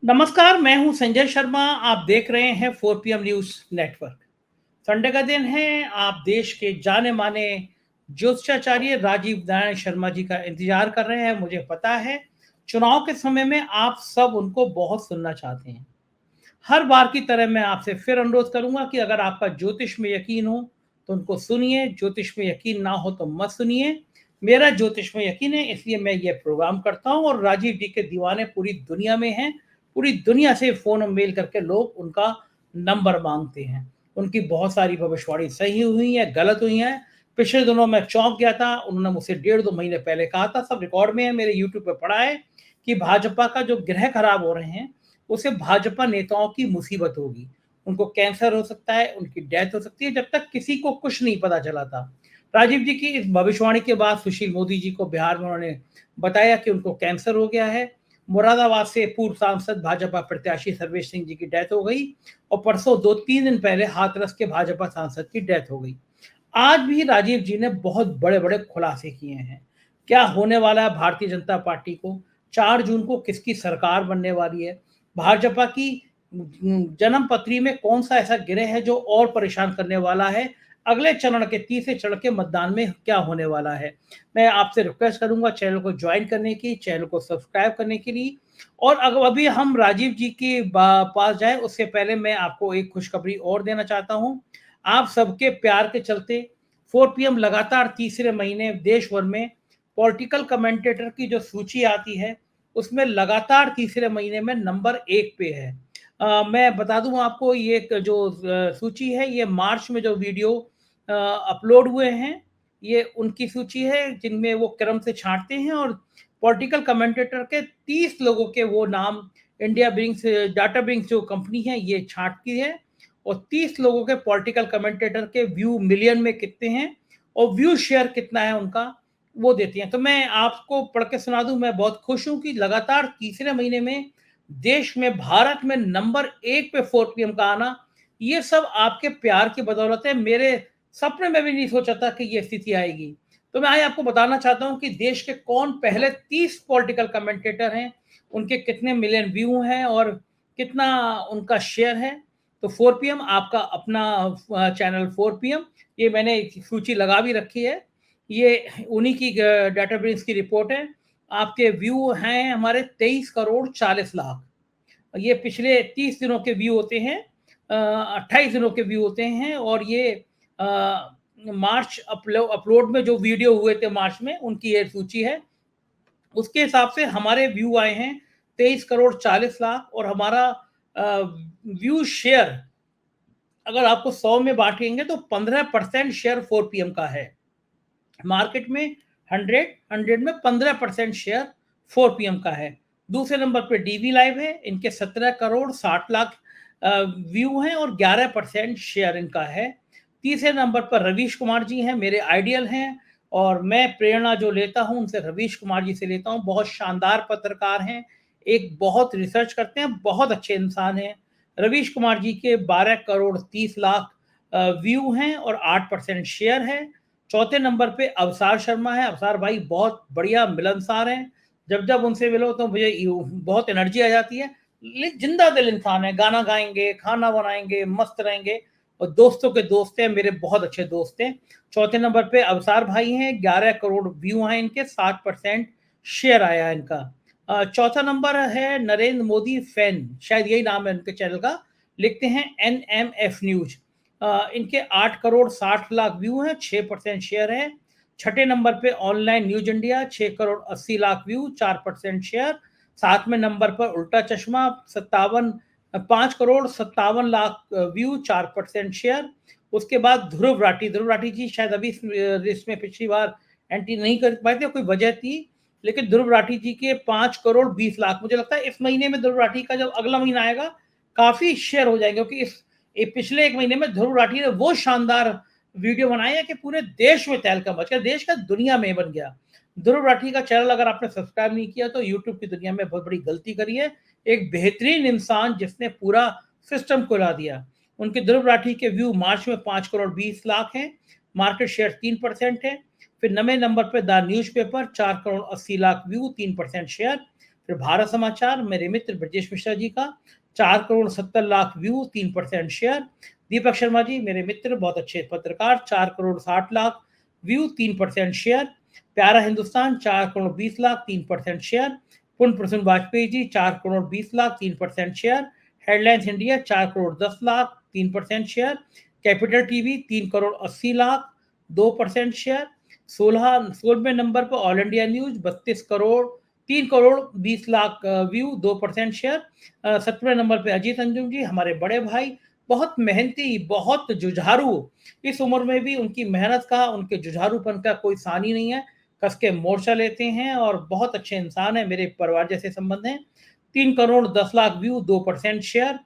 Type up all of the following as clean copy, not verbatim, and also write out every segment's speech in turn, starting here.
नमस्कार, मैं हूं संजय शर्मा। आप देख रहे हैं 4 PM न्यूज नेटवर्क। संडे का दिन है। आप देश के जाने माने ज्योतिषाचार्य राजीव नारायण शर्मा जी का इंतजार कर रहे हैं। मुझे पता है चुनाव के समय में आप सब उनको बहुत सुनना चाहते हैं। हर बार की तरह मैं आपसे फिर अनुरोध करूंगा कि अगर आपका ज्योतिष में यकीन हो तो उनको सुनिए, ज्योतिष में यकीन ना हो तो मत सुनिए। मेरा ज्योतिष में यकीन है, इसलिए मैं ये प्रोग्राम करता हूं और राजीव जी के दीवाने पूरी दुनिया में हैं। पूरी दुनिया से फ़ोन और मेल करके लोग उनका नंबर मांगते हैं। उनकी बहुत सारी भविष्यवाणी सही हुई है, गलत हुई है। पिछले दिनों मैं चौंक गया था। उन्होंने मुझसे 1.5-2 महीने पहले कहा था, सब रिकॉर्ड में है, मेरे यूट्यूब पे पड़ा है, कि भाजपा का जो ग्रह खराब हो रहे हैं उसे भाजपा नेताओं की मुसीबत होगी। उनको कैंसर हो सकता है, उनकी डेथ हो सकती है। जब तक किसी को कुछ नहीं पता चला था। राजीव जी की इस भविष्यवाणी के बाद सुशील मोदी जी को बिहार में उन्होंने बताया कि उनको कैंसर हो गया है। मुरादाबाद से पूर्व सांसद भाजपा प्रत्याशी सर्वेश सिंह जी की डेथ हो गई और परसों 2-3 दिन पहले हाथरस के भाजपा सांसद की डेथ हो गई। आज भी राजीव जी ने बहुत बड़े-बड़े खुलासे किए हैं। क्या होने वाला है भारतीय जनता पार्टी को? 4 जून को किसकी सरकार बनने वाली है? भाजपा की जन्म पत्री में कौन-सा ऐसा ग्रह है जो और परेशान करने वाला है? अगले चरण के तीसरे चरण के मतदान में क्या होने वाला है? मैं आपसे रिक्वेस्ट करूँगा चैनल को जॉइन करने की, चैनल को सब्सक्राइब करने के लिए। और अभी हम राजीव जी के पास जाएँ उससे पहले मैं आपको एक खुशखबरी और देना चाहता हूँ। आप सबके प्यार के चलते 4 PM लगातार तीसरे महीने देश भर में पॉलिटिकल कमेंटेटर की जो सूची आती है, उसमें लगातार तीसरे महीने में नंबर 1 पे है। मैं बता दूँ आपको, ये जो सूची है, ये मार्च में जो वीडियो अपलोड हुए हैं, ये उनकी सूची है जिनमें वो क्रम से छाँटते हैं और पॉलिटिकल कमेंटेटर के 30 लोगों के वो नाम इंडिया ब्रिंग्स डाटा ब्रिंग्स जो कंपनी है ये छाँटती है और 30 लोगों के पॉलिटिकल कमेंटेटर के व्यू मिलियन में कितने हैं और व्यू शेयर कितना है उनका, वो देती हैं। तो मैं आपको पढ़ के सुना दूँ, मैं बहुत खुश हूँ कि लगातार तीसरे महीने में देश में, भारत में नंबर 1 पे 4 PM का आना, ये सब आपके प्यार की बदौलत है। मेरे सपने में भी नहीं सोचा था कि ये स्थिति आएगी। तो मैं आज आपको बताना चाहता हूँ कि देश के कौन पहले 30 पॉलिटिकल कमेंटेटर हैं, उनके कितने मिलियन व्यू हैं और कितना उनका शेयर है। तो 4 PM आपका अपना चैनल 4 PM, ये मैंने सूची लगा भी रखी है। ये उन्हीं की डेटाबेस की रिपोर्ट है। आपके व्यू हैं हमारे 23 करोड़ 40 लाख। ये पिछले 30 दिनों के व्यू होते हैं, 28 दिनों के व्यू होते हैं और ये मार्च अपलोड में जो वीडियो हुए थे मार्च में, उनकी ये सूची है। उसके हिसाब से हमारे व्यू आए हैं 23 करोड़ 40 लाख और हमारा व्यू शेयर अगर आपको 100 में बांटेंगे तो 15% शेयर 4 PM का है। मार्केट में 100 में 15% शेयर 4 PM का है। दूसरे नंबर पे डीवी लाइव है, इनके 17 करोड़ 60 लाख व्यू हैं और 11% शेयर इनका है। तीसरे नंबर पर रवीश कुमार जी हैं, मेरे आइडियल हैं और मैं प्रेरणा जो लेता हूं उनसे रवीश कुमार जी से लेता हूं। बहुत शानदार पत्रकार हैं, एक बहुत रिसर्च करते हैं, बहुत अच्छे इंसान हैं। रवीश कुमार जी के 12 करोड़ 30 लाख व्यू हैं और 8% शेयर है। चौथे नंबर पे अवसार शर्मा है। अवसार भाई बहुत बढ़िया मिलनसार हैं। जब उनसे मिलो तो मुझे बहुत एनर्जी आ जाती है। जिंदा दिल इंसान है, गाना गाएंगे, खाना बनाएंगे, मस्त रहेंगे और दोस्तों के दोस्त हैं, मेरे बहुत अच्छे दोस्त हैं। चौथे नंबर पे अवसार भाई हैं, 11 करोड़ व्यू हैं इनके, 60% शेयर आया है इनका। चौथा नंबर है नरेंद्र मोदी फैन, शायद यही नाम है उनके चैनल का, लिखते हैं NMF न्यूज। इनके 8 करोड़ 60 लाख व्यू हैं, 6% शेयर है। छठे नंबर पे online news India, 6 crore 80 lakh view, 4% share. सातवें नंबर पर उल्टा चश्मा, 5 करोड़ 57 लाख व्यू, 4% शेयर। उसके बाद ध्रुव राठी जी शायद अभी इसमें पिछली बार एंट्री नहीं कर पाए थे, कोई वजह थी, लेकिन ध्रुव राठी जी के 5 करोड़ 20 लाख। मुझे लगता है इस महीने में ध्रुव राठी का जब अगला महीना आएगा काफी शेयर हो जाएंगे, क्योंकि पिछले एक महीने में ध्रुव राठी ने वो शानदार वीडियो बनाई है कि पूरे देश में तहलका मच गया, देश का दुनिया में बन गया। ध्रुव राठी का चैनल अगर आपने सब्सक्राइब नहीं किया तो यूट्यूब की दुनिया में बहुत बड़ी गलती करी है। एक बेहतरीन इंसान जिसने पूरा सिस्टम को हिला दिया। उनके ध्रुव राठी के व्यू मार्च में 5 करोड़ 20 लाख हैं, मार्केट शेयर 3% है। फिर 9वें नंबर पर the newspaper, 4 crore 80 lakh view, 3% share. फिर भारत समाचार मेरे मित्र ब्रजेश मिश्रा जी का 4 करोड़ 70 लाख व्यू, 3% शेयर। दीपक शर्मा जी मेरे मित्र, बहुत अच्छे पत्रकार, 4 करोड़ 60 लाख व्यू, 3% शेयर। प्यारा Hindustan 4 crore 20 lakh, 3% share. Punya Prasun Vajpayee ji 4 crore 20 lakh, 3% share. Headlines India 4 crore 10 lakh, 3% share. Capital TV 3 crore 80 lakh, 2% share. 16वें नंबर पर all India news 3 crore 20 lakh view, 2% share. 17वें नंबर पे अजीत अंजुम जी, हमारे बड़े भाई, बहुत मेहनती, बहुत जुझारू, इस उम्र में भी उनकी मेहनत का, उनके जुझारूपन का कोई सानी नहीं है, कस के मोर्चा लेते हैं और बहुत अच्छे इंसान है, मेरे परिवार जैसे संबंध हैं। 3 crore 10 lakh view, 2% share.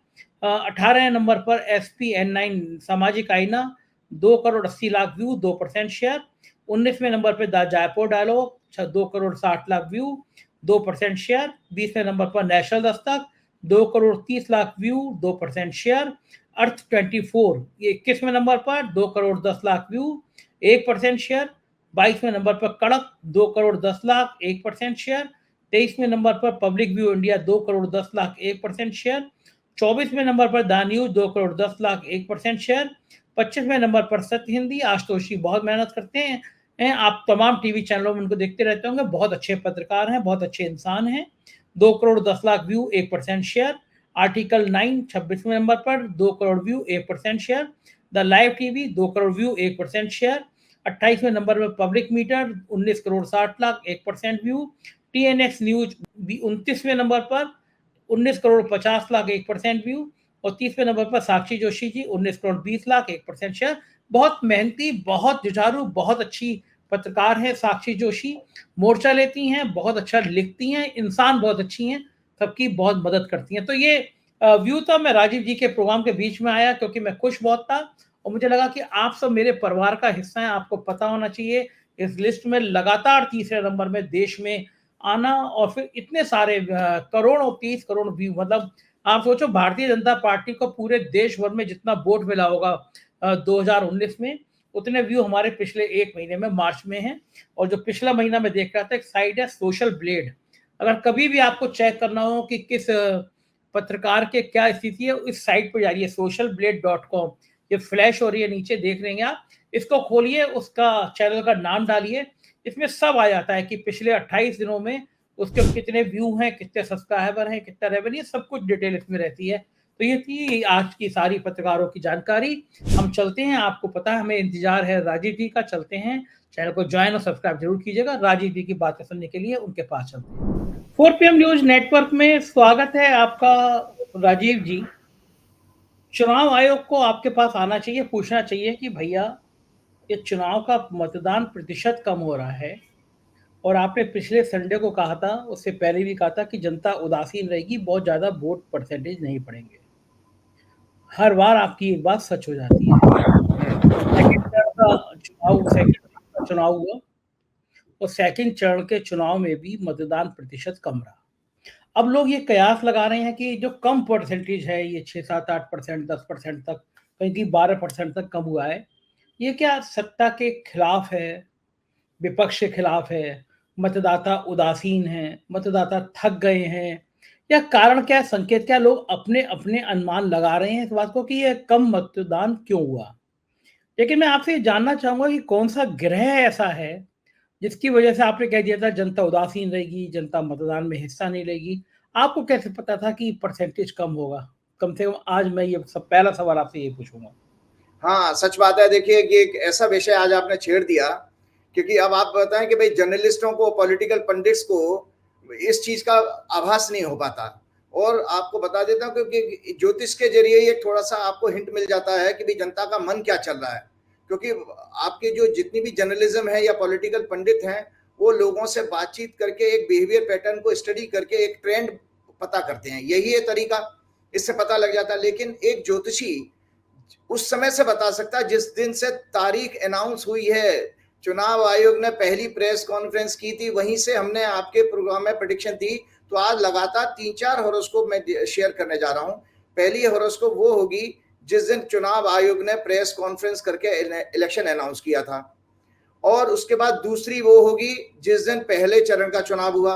18 number पर SPN9 Samajik Aaina, 2 crore 80 lakh view, 2% share. 19वें नंबर पर the Jaipur dialogue 2 crore 60 lakh view, 2% share. 20वें नंबर पर national Dastak 2 crore 30 lakh view, 2% share. अर्थ 24 ये 21वें नंबर पर 2 करोड़ 10 लाख व्यू, 1% शेयर। 22वें नंबर पर कड़क 2 करोड़ 10 लाख, 1% शेयर। 23वें नंबर पर public view India 2 crore 10 lakh, 1% share. 24वें नंबर पर the news 2 crore 10 lakh, 1% share. 25वें नंबर पर सत्य हिंदी, आशुतोष जी बहुत मेहनत करते हैं, आप तमाम टीवी चैनलों में उनको देखते रहते होंगे, बहुत अच्छे पत्रकार हैं, बहुत अच्छे इंसान हैं। 2 crore 10 lakh view, 1% share. Article 9 26वें नंबर पर 2 crore view, 1% share. The live TV 2 crore view, 1% share. 28वें नंबर पर public meter 19 crore 60 lakh, 1% view. TNX news 29वें नंबर पर 19 करोड़ 50 लाख, 1% व्यू। और 30वें नंबर पर साक्षी जोशी जी 19 करोड़ 20 लाख, 1% शेयर। बहुत मेहनती, बहुत जुझारू, बहुत अच्छी पत्रकार है साक्षी जोशी, मोर्चा लेती हैं, बहुत अच्छा लिखती हैं, इंसान बहुत अच्छी हैं, सबकी बहुत मदद करती हैं। तो ये व्यू था, मैं राजीव जी के प्रोग्राम के बीच में आया क्योंकि मैं खुश बहुत था और मुझे लगा कि आप सब मेरे परिवार का हिस्सा हैं, आपको पता होना चाहिए इस लिस्ट में लगातार तीसरे नंबर में देश में आना और फिर इतने सारे करोड़ों 30 करोड़ व्यू, मतलब आप सोचो भारतीय जनता पार्टी को पूरे देश भर में जितना वोट मिला होगा 2019 में, उतने व्यू हमारे पिछले एक महीने में मार्च में हैं। और जो पिछला महीना मैं देख रहा था, एक साइट है सोशल ब्लेड, अगर कभी भी आपको चेक करना हो कि किस पत्रकार के क्या स्थिति है, इस साइट पर जाइए socialblade.com, ये फ्लैश हो रही है नीचे, देख रहे हैं आप, इसको खोलिए, उसका चैनल का नाम डालिए, इसमें सब आ जाता है कि पिछले 28 दिनों में उसके कितने व्यू हैं, कितने सब्सक्राइबर हैं, कितना रेवेन्यू, सब कुछ डिटेल इसमें रहती है। तो ये थी आज की सारी पत्रकारों की जानकारी। हम चलते हैं, आपको पता है हमें इंतजार है राजीव जी का, चलते हैं, चैनल को ज्वाइन और सब्सक्राइब जरूर कीजिएगा, राजीव जी की बातें सुनने के लिए उनके पास चलते हैं। 4PM न्यूज नेटवर्क में स्वागत है आपका राजीव जी। चुनाव आयोग को आपके पास आना चाहिए, पूछना चाहिए कि भैया ये चुनाव का मतदान प्रतिशत कम हो रहा है और आपने पिछले संडे को कहा था, उससे पहले भी कहा था कि जनता उदासीन रहेगी, बहुत ज्यादा वोट परसेंटेज नहीं पड़ेंगे। हर बार आपकी एक बात सच हो जाती है। सेकंड का चुनाव हुआ और सेकंड चरण के चुनाव में भी मतदान प्रतिशत कम रहा। अब लोग ये कयास लगा रहे हैं कि जो कम परसेंटेज है, ये 6-7-8%, 10% तक, कहीं कहीं 12% तक कम हुआ है, ये क्या सत्ता के खिलाफ है, विपक्ष के खिलाफ है, मतदाता उदासीन हैं, मतदाता थक गए हैं, या कारण क्या है, संकेत क्या, लोग अपने अपने अनुमान लगा रहे हैं इस बात को कि ये कम मतदान क्यों हुआ। लेकिन मैं आपसे ये जानना चाहूंगा कि कौन सा ग्रह ऐसा है जिसकी वजह से आपने कह दिया था जनता उदासीन रहेगी, जनता मतदान में हिस्सा नहीं लेगी। आपको कैसे पता था कि परसेंटेज कम होगा? कम से कम आज मैं ये सब पहला सवाल आपसे ये पूछूंगा। हाँ, सच बात है। देखिए कि एक ऐसा विषय आज आपने छेड़ दिया, क्योंकि अब आप बताएं कि भाई जर्नलिस्टों को, पॉलिटिकल पंडित्स को इस चीज का आभास नहीं हो पाता। और आपको बता देता हूं क्योंकि ज्योतिष के जरिए ये थोड़ा सा आपको हिंट मिल जाता है कि भाई जनता का मन क्या चल रहा है। क्योंकि आपके जो जितनी भी जर्नलिज्म है या पॉलिटिकल पंडित हैं, वो लोगों से बातचीत करके एक बिहेवियर पैटर्न को स्टडी करके एक ट्रेंड पता करते हैं। यही है तरीका, इससे पता लग जाता है। लेकिन एक ज्योतिषी उस समय से बता सकता है जिस दिन से तारीख अनाउंस हुई है, चुनाव आयोग ने पहली प्रेस कॉन्फ्रेंस की थी, वहीं से हमने आपके प्रोग्राम में प्रेडिक्शन दी। तो आज लगातार 3-4 हॉरोस्कोप मैं शेयर करने जा रहा हूं। पहली हॉरोस्कोप वो होगी जिस दिन चुनाव आयोग ने प्रेस कॉन्फ्रेंस करके इलेक्शन अनाउंस किया था, और उसके बाद दूसरी वो होगी जिस दिन पहले चरण का चुनाव हुआ,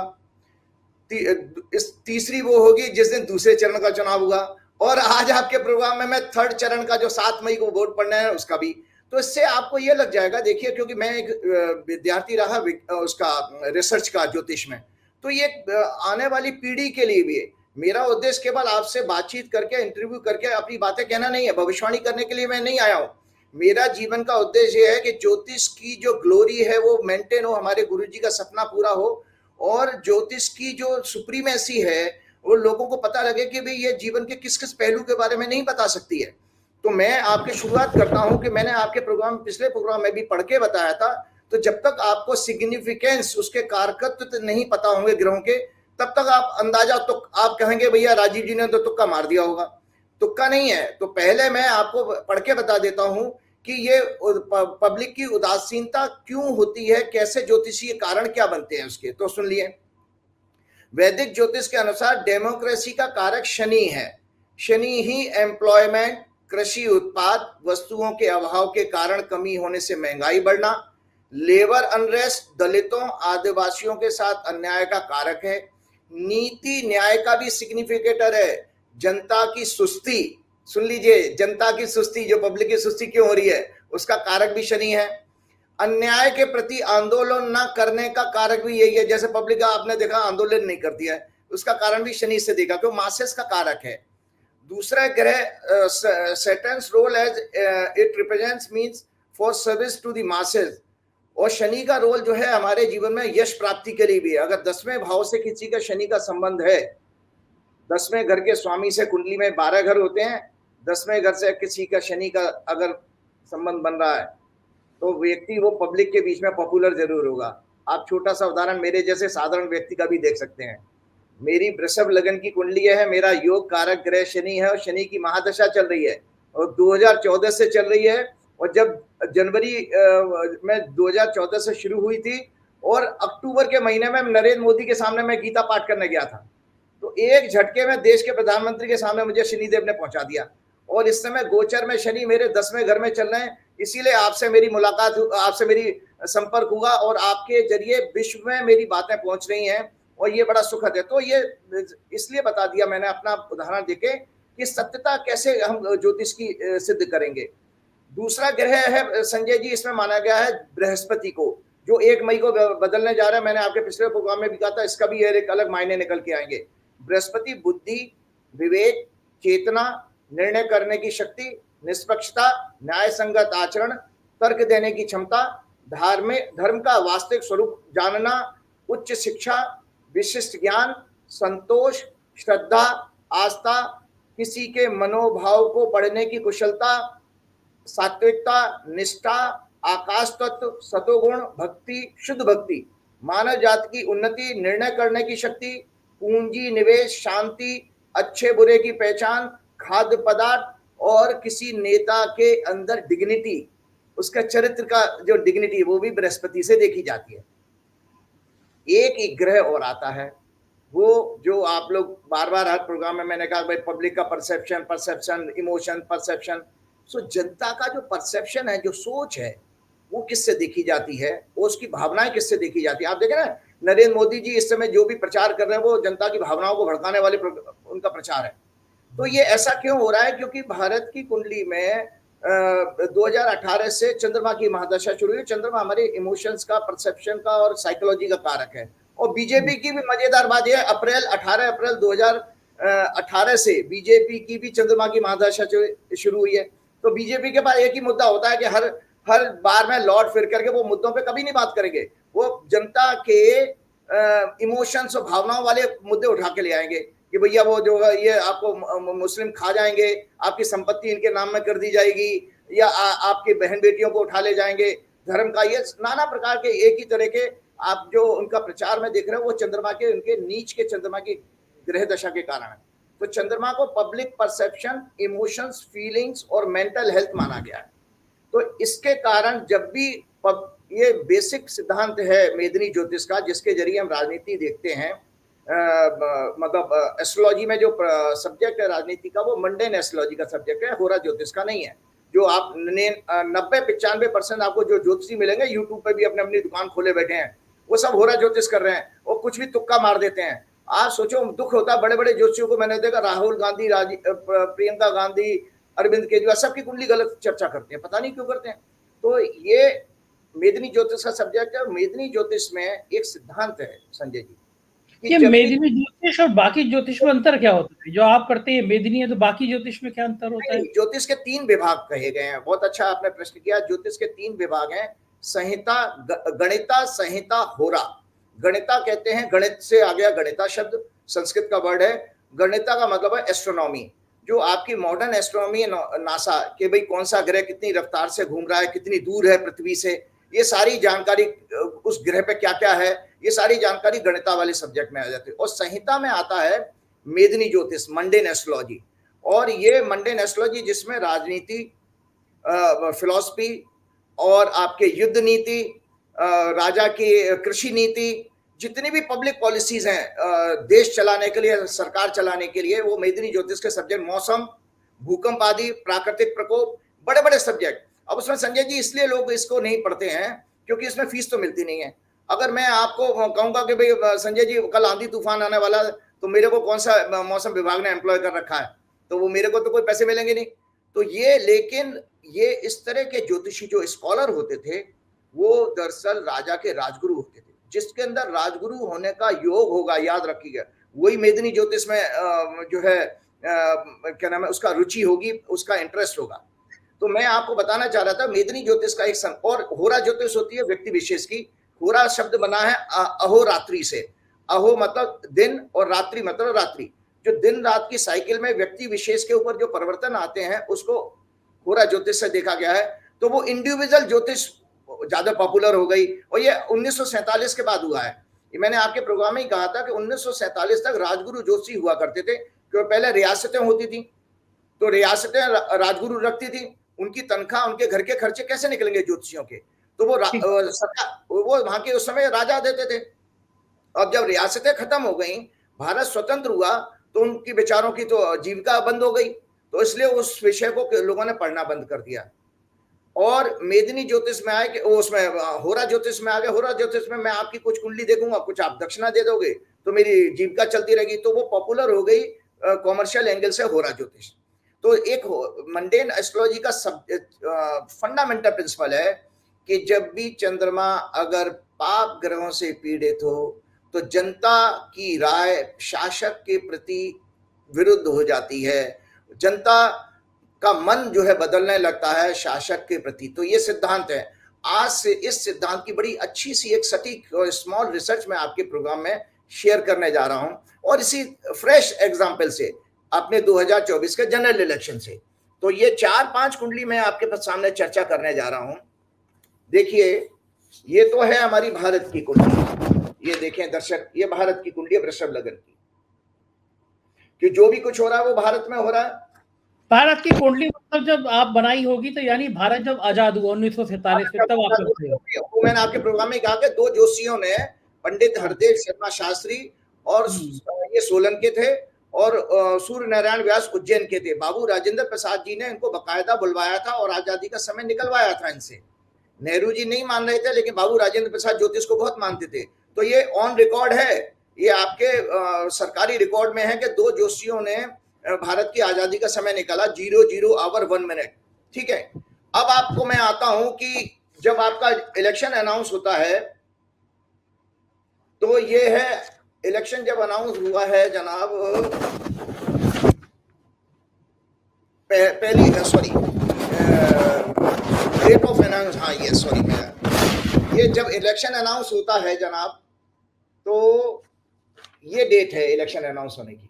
इस तीसरी वो होगी जिस दिन दूसरे चरण का चुनाव हुआ, और आज आपके प्रोग्राम में मैं थर्ड चरण का जो 7 मई को वोट पड़ना है उसका भी। तो इससे आपको ये लग जाएगा, देखिए क्योंकि मैं एक विद्यार्थी रहा उसका रिसर्च का ज्योतिष में, तो ये आने वाली पीढ़ी के लिए भी है। मेरा उद्देश्य केवल आपसे बातचीत करके, इंटरव्यू करके अपनी बातें कहना नहीं है, भविष्यवाणी करने के लिए मैं नहीं आया हूं। मेरा जीवन का उद्देश्य ये है कि ज्योतिष की जो ग्लोरी है वो मेंटेन हो, हमारे गुरुजी का सपना पूरा हो, और ज्योतिष की जो सुप्रीमेसी है वो लोगों को पता लगे कि भाई ये जीवन के किस किस पहलू के बारे में नहीं बता सकती है। तो मैं आपकी शुरुआत करता हूं कि मैंने आपके पिछले प्रोग्राम में भी पढ़ के बताया था, तो जब तक आपको सिग्निफिकेंस, उसके कारकत्व नहीं पता होंगे ग्रहों के, तब तक आप अंदाजा, तो आप कहेंगे भैया राजीव जी ने तो तुक्का मार दिया होगा। तुक्का नहीं है। तो पहले मैं आपको पढ़ के बता देता हूं कि ये पब्लिक की उदासीनता क्यों होती है, कैसे ज्योतिषीय कारण क्या बनते हैं उसके। तो सुन लिए, वैदिक ज्योतिष के अनुसार डेमोक्रेसी का कारक शनि है। शनि ही एम्प्लॉयमेंट, कृषि उत्पाद, वस्तुओं के अभाव के कारण कमी होने से महंगाई बढ़ना, लेबर अनरेस्ट, दलितों आदिवासियों के साथ अन्याय का कारक है। नीति न्याय का भी सिग्निफिकेटर है। जनता की सुस्ती, सुन लीजिए, जनता की सुस्ती, जो पब्लिक की सुस्ती क्यों हो रही है, उसका कारक भी शनि है। अन्याय के प्रति आंदोलन न करने का कारक भी यही है। जैसे पब्लिक का आपने देखा आंदोलन नहीं करती है, उसका कारण भी शनि से देखा, क्यों, मासेस का कारक है। दूसरा ग्रह Saturn's role as it represents means for service to the masses, और शनि का रोल जो है हमारे जीवन में यश प्राप्ति के लिए भी है। अगर 10वें भाव से किसी का शनि का संबंध है, 10वें घर के स्वामी से, कुंडली में 12 घर होते हैं, 10वें घर से किसी का शनि का अगर संबंध बन रहा है तो व्यक्ति वो पब्लिक के बीच में पॉपुलर जरूर होगा। आप छोटा सा उदाहरण मेरे जैसे साधारण व्यक्ति का भी देख सकते हैं। मेरी वृषभ लगन की कुंडली है, मेरा योग कारक ग्रह शनि है, और शनि की महादशा चल रही है और 2014 से चल रही है। और जब जनवरी में 2014 से शुरू हुई थी, और अक्टूबर के महीने में नरेंद्र मोदी के सामने मैं गीता पाठ करने गया था, तो एक झटके में देश के प्रधानमंत्री के सामने मुझे शनिदेव ने पहुंचा दिया। और इस समय गोचर में शनि मेरे 10वें घर में चल रहे हैं, इसीलिए आपसे मेरी मुलाकात, आपसे मेरी संपर्क हुआ, और आपके जरिए विश्व में मेरी बातें पहुंच रही हैं, और ये बड़ा सुखद है। तो ये इसलिए बता दिया मैंने अपना उदाहरण देके कि सत्यता कैसे हम ज्योतिष की सिद्ध करेंगे। दूसरा ग्रह है संजय जी, इसमें माना गया है बृहस्पति को, जो 1 मई को बदलने जा रहा है। मैंने आपके पिछले प्रोग्राम में भी कहा था, इसका भी एक अलग मायने निकल के आएंगे। बृहस्पति बुद्धि, विवेक, चेतना, निर्णय करने की शक्ति, निष्पक्षता, न्याय संगत आचरण, तर्क देने की क्षमता, धर्म का वास्तविक स्वरूप जानना, उच्च शिक्षा, विशिष्ट ज्ञान, संतोष, श्रद्धा, आस्था, किसी के मनोभाव को पढ़ने की कुशलता, सात्विकता, निष्ठा, आकाश तत्व, सतोगुण, भक्ति, शुद्ध भक्ति, मानव जाति की उन्नति, निर्णय करने की शक्ति, पूंजी निवेश, शांति, अच्छे बुरे की पहचान, खाद्य पदार्थ, और किसी नेता के अंदर डिग्निटी, उसका चरित्र का जो डिग्निटी वो भी बृहस्पति से देखी जाती है। एक ग्रह और आता है, वो जो आप लोग बार बार हर प्रोग्राम में मैंने कहा भाई, पब्लिक का परसेप्शन, इमोशन, परसेप्शन। सो जनता का जो परसेप्शन है, जो सोच है, वो किससे देखी जाती है, वो उसकी भावनाएं किससे देखी जाती है। आप देखें ना, नरेंद्र मोदी जी इस समय जो भी प्रचार कर रहे हैं वो जनता की भावनाओं को भड़काने वाले उनका प्रचार है। तो ये ऐसा क्यों हो रहा है? क्योंकि भारत की कुंडली में 2018 से चंद्रमा की महादशा शुरू हुई। चंद्रमा हमारे इमोशंस का, परसेप्शन का और साइकोलॉजी का कारक है। और बीजेपी की भी मजेदार बात यह है, 18 अप्रैल 2018 से बीजेपी की भी चंद्रमा की महादशा शुरू हुई है। तो बीजेपी के पास एक ही मुद्दा होता है कि हर बार में लौट फिर करके वो मुद्दों पे कभी नहीं बात करेंगे, वो जनता के इमोशंस और भावनाओं वाले मुद्दे उठा के ले आएंगे कि भैया वो जो है ये आपको मुस्लिम खा जाएंगे, आपकी संपत्ति इनके नाम में कर दी जाएगी, या आपकी बहन बेटियों को उठा ले जाएंगे, धर्म का, ये नाना प्रकार के एक ही तरह के आप जो उनका प्रचार में देख रहे हो, वो चंद्रमा के, उनके नीच के चंद्रमा की ग्रह दशा के कारण है। तो चंद्रमा को पब्लिक परसेप्शन, इमोशंस, फीलिंग्स और मेंटल हेल्थ माना गया है। तो इसके कारण जब भी ये बेसिक सिद्धांत है मेदिनी ज्योतिष का, जिसके जरिए हम राजनीति देखते हैं, मतलब एस्ट्रोलॉजी में जो सब्जेक्ट है राजनीति का, वो मंडेन एस्ट्रोलॉजी का सब्जेक्ट है, होरा ज्योतिष का नहीं है। जो आप 90-95% आपको जो ज्योतिषी मिलेंगे, यूट्यूब पे भी अपनी अपनी दुकान खोले बैठे हैं, वो सब होरा ज्योतिष कर रहे हैं, और कुछ भी तुक्का मार देते हैं। आज सोचो, दुख होता है, बड़े बड़े ज्योतिषियों को मैंने देखा, राहुल गांधी, प्रियंका गांधी, अरविंद केजरीवाल, सबकी कुंडली गलत चर्चा करते हैं, पता नहीं क्यों करते हैं। तो ये मेदिनी ज्योतिष का सब्जेक्ट है। मेदिनी ज्योतिष में एक सिद्धांत है संजय जी, कि ये जब भी मेदिनी ज्योतिष और बाकी ज्योतिष में अंतर क्या होता है? जो आप करते हैं मेदिनी है, तो बाकी ज्योतिष में क्या अंतर होता है? ज्योतिष के 3 विभाग कहे गए हैं। बहुत अच्छा आपने प्रश्न किया। ज्योतिष के 3 विभाग हैं, संहिता, गणिता, संहिता, होरा। गणिता कहते हैं, गणित से आ गया गणिता शब्द, संस्कृत का वर्ड है। गणिता का मतलब है एस्ट्रोनॉमी, जो आपकी मॉडर्न एस्ट्रोनॉमी, नासा के भाई कौन सा ग्रह कितनी रफ्तार से घूम रहा है, कितनी दूर है पृथ्वी से, ये सारी जानकारी, उस ग्रह पे क्या क्या है, ये सारी जानकारी गणिता वाले सब्जेक्ट में आ जाती है। और संहिता में आता है मेदिनी ज्योतिष, मंडेन एस्ट्रोलॉजी। और ये मंडेन एस्ट्रोलॉजी जिसमें राजनीति, फिलॉसफी और आपके युद्ध नीति, राजा की कृषि नीति, जितनी भी पब्लिक पॉलिसीज हैं देश चलाने के लिए, सरकार चलाने के लिए, वो मेदिनी ज्योतिष के सब्जेक्ट, मौसम, भूकंप आदि, प्राकृतिक प्रकोप, बड़े बड़े सब्जेक्ट। अब उसमें संजय जी इसलिए लोग इसको नहीं पढ़ते हैं क्योंकि इसमें फीस तो मिलती नहीं है। अगर मैं आपको कहूंगा कि भाई संजय जी कल आंधी तूफान आने वाला, तो मेरे को कौन सा मौसम विभाग ने एम्प्लॉय कर रखा है, तो वो मेरे को तो कोई पैसे मिलेंगे नहीं। तो ये, लेकिन ये इस तरह के ज्योतिषी जो स्कॉलर होते थे, वो दरअसल राजा के राजगुरु होते थे। जिसके अंदर राजगुरु होने का योग होगा, याद रखिएगा, वही मेदिनी ज्योतिष में जो है क्या नाम है, उसका रुचि होगी, उसका इंटरेस्ट होगा। तो मैं आपको बताना चाह रहा था, मेदिनी ज्योतिष का एक और होरा ज्योतिष होती है व्यक्ति विशेष की। होरा शब्द बना है अहोरात्रि से। अहो मतलब दिन और रात्रि मतलब रात्रि। जो दिन रात की साइकिल में व्यक्ति विशेष के ऊपर जो परिवर्तन आते हैं, उसको होरा ज्योतिष से देखा गया है। तो वो इंडिविजुअल ज्योतिष ज्यादा पॉपुलर हो गई, और ये 1947 के बाद हुआ है। ये मैंने आपके प्रोग्राम में ही कहा था कि 1947 तक राजगुरु ज्योतिषी हुआ करते थे, क्योंकि पहले रियासतें होती थी, तो रियासतें राजगुरु रखती थी, उनकी तनख्वाह, उनके घर के खर्चे कैसे निकलेंगे ज्योतिषियों के, तो वो वो वहां के उस समय राजा देते थे। अब जब रियासतें खत्म हो गई, भारत स्वतंत्र हुआ, तो उनकी बेचारों की तो जीविका बंद हो गई, तो इसलिए उस विषय को लोगों ने पढ़ना बंद कर दिया। और मेदिनी ज्योतिष में आए कि उसमें होरा ज्योतिष में आ गए। होरा ज्योतिष में मैं आपकी कुछ कुंडली देखूंगा, कुछ आप दक्षिणा दे दोगे, तो मेरी जीविका चलती रहेगी। तो वो पॉपुलर हो गई कॉमर्शियल एंगल से होरा ज्योतिष। तो एक मंडेन एस्ट्रोलॉजी का फंडामेंटल प्रिंसिपल है कि जब भी चंद्रमा अगर पाप ग्रहों से पीड़ित हो, तो जनता की राय शासक के प्रति विरुद्ध हो जाती है, जनता का मन जो है बदलने लगता है शासक के प्रति। तो ये सिद्धांत है। आज से इस सिद्धांत की बड़ी अच्छी सी एक सटीक और स्मॉल रिसर्च मैं आपके प्रोग्राम में शेयर करने जा रहा हूं, और इसी फ्रेश एग्जाम्पल से अपने 2024 के जनरल इलेक्शन से। तो ये 4-5 कुंडली मैं आपके सामने चर्चा करने जा रहा हूं। देखिए, ये तो है हमारी भारत की कुंडली, ये देखें दर्शक, ये भारत की कुंडली है वृषभ लग्न की, कि जो भी कुछ हो रहा है वो भारत में हो रहा है। भारत की कुंडली मतलब जब आप बनाई होगी, तो यानी भारत जब आजाद हुआ 1947 में, तब आपने वो मैंने आपके प्रोग्राम में कहा कि 2 जोशियों ने, पंडित हरदेव शर्मा शास्त्री और ये सोलन के थे, और सूर्य नारायण व्यास उज्जैन के थे। बाबू राजेंद्र प्रसाद जी ने इनको बकायदा बुलवाया था और आजादी का समय निकलवाया था इनसे। नेहरू जी नहीं मान रहे थे, लेकिन बाबू राजेंद्र प्रसाद ज्योतिष को बहुत मानते थे। तो ये ऑन रिकॉर्ड है, ये आपके सरकारी रिकॉर्ड में है कि 2 जोशियों ने भारत की आजादी का समय निकाला, 00 आवर 1 मिनट। ठीक है। अब आपको मैं आता हूं कि जब आपका इलेक्शन अनाउंस होता है, तो ये है इलेक्शन जब अनाउंस हुआ है जनाब, पहली सॉरी डेट ऑफ अनाउंस, हाँ ये सॉरी, ये जब इलेक्शन अनाउंस होता है जनाब, तो ये डेट है इलेक्शन अनाउंस होने की।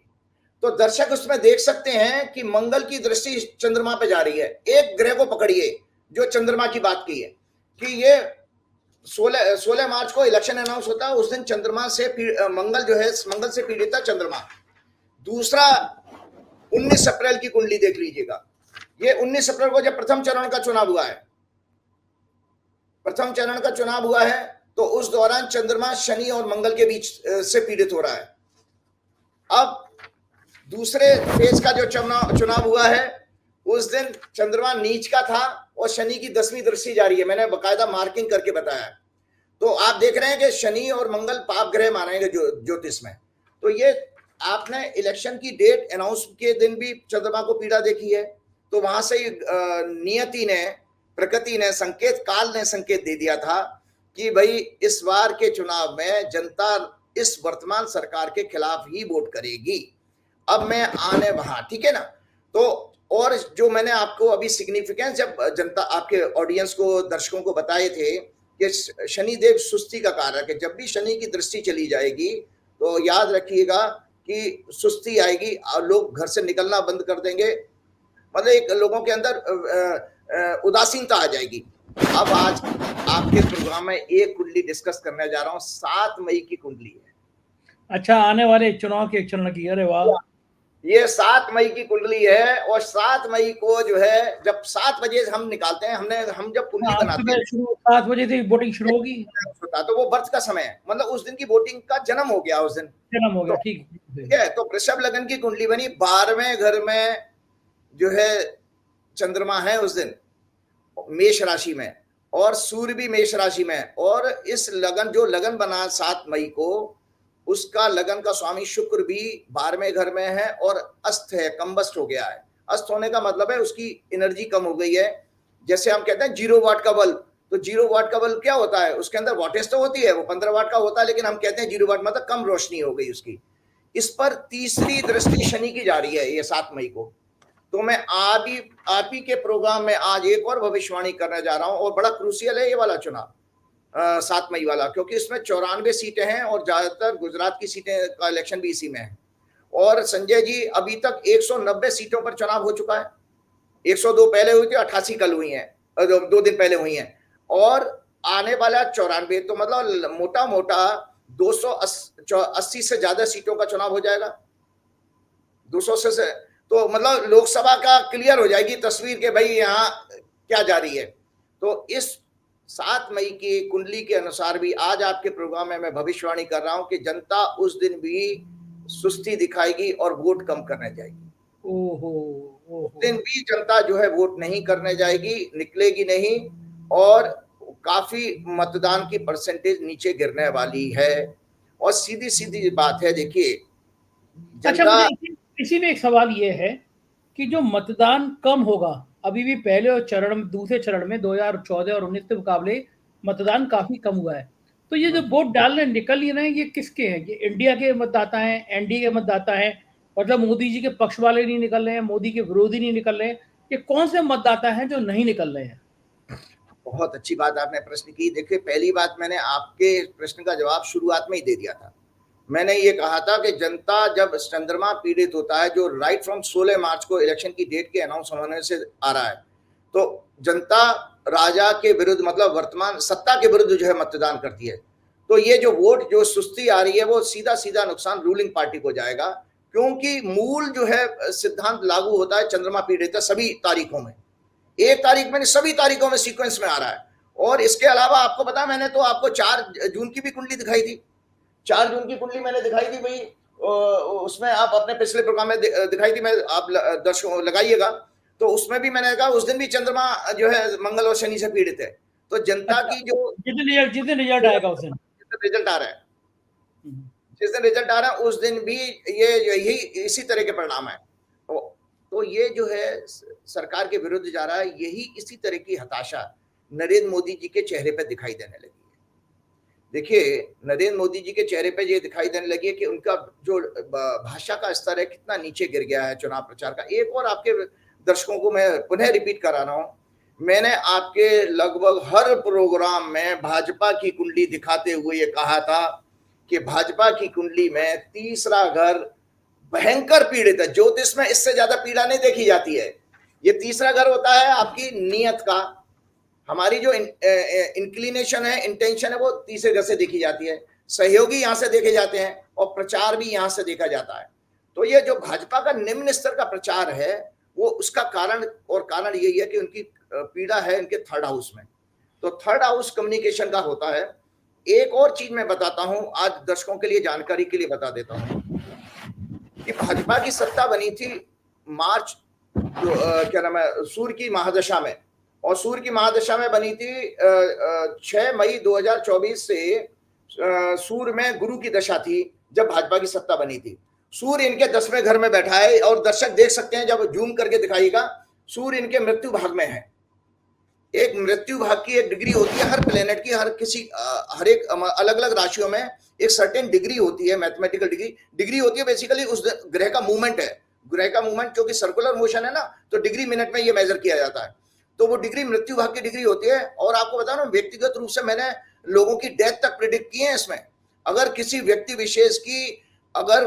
तो दर्शक उसमें देख सकते हैं कि मंगल की दृष्टि चंद्रमा पे जा रही है। एक ग्रह को पकड़िए जो चंद्रमा की बात की है, कि ये 16 मार्च को इलेक्शन अनाउंस होता है। उस दिन चंद्रमा से मंगल जो है, मंगल से पीड़ित है चंद्रमा। दूसरा 19 अप्रैल की कुंडली देख लीजिएगा। ये 19 अप्रैल को जब प्रथम चरण का चुनाव हुआ है, प्रथम चरण का चुनाव हुआ है, तो उस दौरान चंद्रमा शनि और मंगल के बीच से पीड़ित हो रहा है। अब दूसरे फेज का जो चुनाव हुआ है, उस दिन चंद्रमा नीच का था और शनि की 10वीं दृष्टि जारी है। मैंने बकायदा मार्किंग करके बताया। तो आप देख रहे हैं कि शनि और मंगल पाप ग्रह मानेंगे ज्योतिष में। तो तो ये आपने इलेक्शन की डेट अनाउंस के दिन भी चंद्रमा को पीड़ा देखी है, तो वहां से नियति ने, प्रकृति ने संकेत, काल ने संकेत दे दिया था कि भाई इस बार के चुनाव में जनता इस वर्तमान सरकार के खिलाफ ही वोट करेगी। अब मैं आने वहां, ठीक है ना। तो और जो मैंने आपको अभी सिग्निफिकेंस जब जनता, आपके ऑडियंस को, दर्शकों को बताए थे कि शनिदेव सुस्ती का कारक है, जब भी शनि की दृष्टि चली जाएगी तो याद रखिएगा कि सुस्ती आएगी और लोग घर से निकलना बंद कर देंगे, मतलब एक लोगों के अंदर उदासीनता आ जाएगी। अब आज आपके प्रोग्राम में एक कुंडली डिस्कस करने जा रहा हूँ, 7 मई की कुंडली है। अच्छा, आने वाले चुनाव के चरण की, अरे वाह, ये 7 मई की कुंडली है। और 7 मई को जो है, जब 7 बजे हम निकालते हैं, हम जब कुंडली बनाते हैं 7 बजे से वोटिंग शुरू होगी, तो वो बर्थ का समय है, मतलब उस दिन की वोटिंग का जन्म हो गया, उस दिन जन्म हो गया, तो ठीक है। तो वृषभ लगन की कुंडली बनी, 12वें घर में जो है चंद्रमा है उस दिन मेष राशि में, और सूर्य भी मेष राशि में। और इस लगन, जो लगन बना 7 मई को, उसका लगन का स्वामी शुक्र भी 12वें घर में है और अस्त है, कम्बस्ट हो गया है। अस्त होने का मतलब है उसकी एनर्जी कम हो गई है। जैसे हम कहते हैं 0 वाट का बल्ब, तो 0 वाट का बल्ब क्या होता है, उसके अंदर वाटेज तो होती है, वो 15 वाट का होता है, लेकिन हम कहते हैं 0 वाट मतलब कम रोशनी हो गई उसकी। इस पर तीसरी दृष्टि शनि की जा रही है ये 7 मई को। तो मैं आप ही के प्रोग्राम में आज एक और भविष्यवाणी करने जा रहा हूं, और बड़ा क्रूसियल है ये वाला चुनाव 7 मई वाला, क्योंकि इसमें 94 सीटें हैं और ज्यादातर गुजरात की सीटें का इलेक्शन भी इसी में है। और संजय जी, अभी तक 190 सीटों पर चुनाव हो चुका है। 102 पहले हुई थी, 88 कल हुई हैं, 2 दिन पहले हुई हैं, और आने वाला 94, तो मतलब मोटा मोटा 280 से ज्यादा सीटों का चुनाव हो जाएगा। 200 से तो मतलब लोकसभा का क्लियर हो जाएगी तस्वीर के भाई यहाँ क्या जा रही है। तो इस 7 मई की कुंडली के अनुसार भी आज आपके प्रोग्राम में मैं भविष्यवाणी कर रहा हूं कि जनता उस दिन भी सुस्ती दिखाएगी और वोट कम करने जाएगी। उस दिन भी जनता जो है वोट नहीं करने जाएगी, निकलेगी नहीं, और काफी मतदान की परसेंटेज नीचे गिरने वाली है। और सीधी सीधी बात है, देखिए अच्छा, इसी में एक सवाल ये है कि जो मतदान कम होगा, अभी भी पहले चरण, दूसरे चरण में 2014 और 19 के मुकाबले मतदान काफी कम हुआ है। तो ये जो वोट डालने निकल ही रहे हैं, ये किसके हैं? ये इंडिया के मतदाता हैं, एनडीए के मतदाता हैं, मतलब मोदी जी के पक्ष वाले नहीं निकल रहे हैं, मोदी के विरोधी नहीं निकल रहे हैं, ये कौन से मतदाता हैं जो नहीं निकल रहे हैं? बहुत अच्छी बात आपने प्रश्न की। देखिए, पहली बात, मैंने आपके प्रश्न का जवाब शुरुआत में ही दे दिया था। मैंने ये कहा था कि जनता जब चंद्रमा पीड़ित होता है, जो राइट फ्रॉम 16 मार्च को इलेक्शन की डेट के अनाउंस होने से आ रहा है, तो जनता राजा के विरुद्ध, मतलब वर्तमान सत्ता के विरुद्ध जो है मतदान करती है। तो ये जो वोट, जो सुस्ती आ रही है, वो सीधा सीधा नुकसान रूलिंग पार्टी को जाएगा, क्योंकि मूल जो है सिद्धांत लागू होता है चंद्रमा पीड़ित है सभी तारीखों में, 1 तारीख में सभी तारीखों में सीक्वेंस में आ रहा है। और इसके अलावा आपको पता, मैंने तो आपको 4 जून की भी कुंडली दिखाई थी। 4 जून की कुंडली मैंने दिखाई थी भाई, उसमें आप अपने पिछले प्रोग्राम में दिखाई थी, मैं आप दर्शकों लगाइएगा। तो उसमें भी मैंने कहा उस दिन भी चंद्रमा जो है मंगल और शनि से पीड़ित है। तो जनता की जो जिस दिन रिजल्ट आएगा उस दिन रिजल्ट आ रहा है, जिस दिन रिजल्ट आ रहा है उस दिन भी ये यही इसी तरह के परिणाम है। तो ये जो है सरकार के विरुद्ध जा रहा है, यही इसी तरह की हताशा नरेंद्र मोदी जी के चेहरे पर दिखाई देने लगी है। देखिए, नरेंद्र मोदी जी के चेहरे पे ये दिखाई देने लगी है कि उनका जो भाषा का स्तर है कितना नीचे गिर गया है चुनाव प्रचार का। एक और आपके दर्शकों को मैं पुनः रिपीट करा रहा हूं, मैंने आपके लगभग हर प्रोग्राम में भाजपा की कुंडली दिखाते हुए ये कहा था कि भाजपा की कुंडली में तीसरा घर भयंकर पीड़ित है। ज्योतिष में इससे ज्यादा पीड़ा नहीं देखी जाती है। ये तीसरा घर होता है आपकी नियत का, हमारी जो इंक्लिनेशन है, इंटेंशन है, वो तीसरे घर से देखी जाती है। सहयोगी यहां से देखे जाते हैं और प्रचार भी यहां से देखा जाता है। तो ये जो भाजपा का निम्न स्तर का प्रचार है, वो उसका कारण यही है कि उनकी पीड़ा है इनके थर्ड हाउस में। तो थर्ड हाउस कम्युनिकेशन का होता है। एक और चीज मैं बताता हूं, आज दर्शकों के लिए जानकारी के लिए बता देता हूं कि भाजपा की सत्ता बनी थी मार्च क्या नाम है, सूर्य की महादशा में, और सूर्य की महादशा में बनी थी 6 मई 2024 से सूर्य में गुरु की दशा थी, जब भाजपा की सत्ता बनी थी। सूर्य इनके 10वें घर में बैठा है और दर्शक देख सकते हैं, जब जूम करके दिखाइएगा, सूर्य इनके मृत्यु भाग में है। एक मृत्यु भाग की एक डिग्री होती है हर प्लेनेट की, हर एक अलग अलग राशियों में एक सर्टेन डिग्री होती है, मैथमेटिकल डिग्री होती है, बेसिकली उस ग्रह का मूवमेंट है। ग्रह का मूवमेंट क्योंकि सर्कुलर मोशन है ना, तो डिग्री मिनट में ये मेजर किया जाता है। तो वो डिग्री मृत्यु भाग की डिग्री होती है। और आपको बता रहा हूं, व्यक्तिगत रूप से मैंने लोगों की डेथ तक प्रिडिक्ट की है इसमें। अगर किसी व्यक्ति विशेष की अगर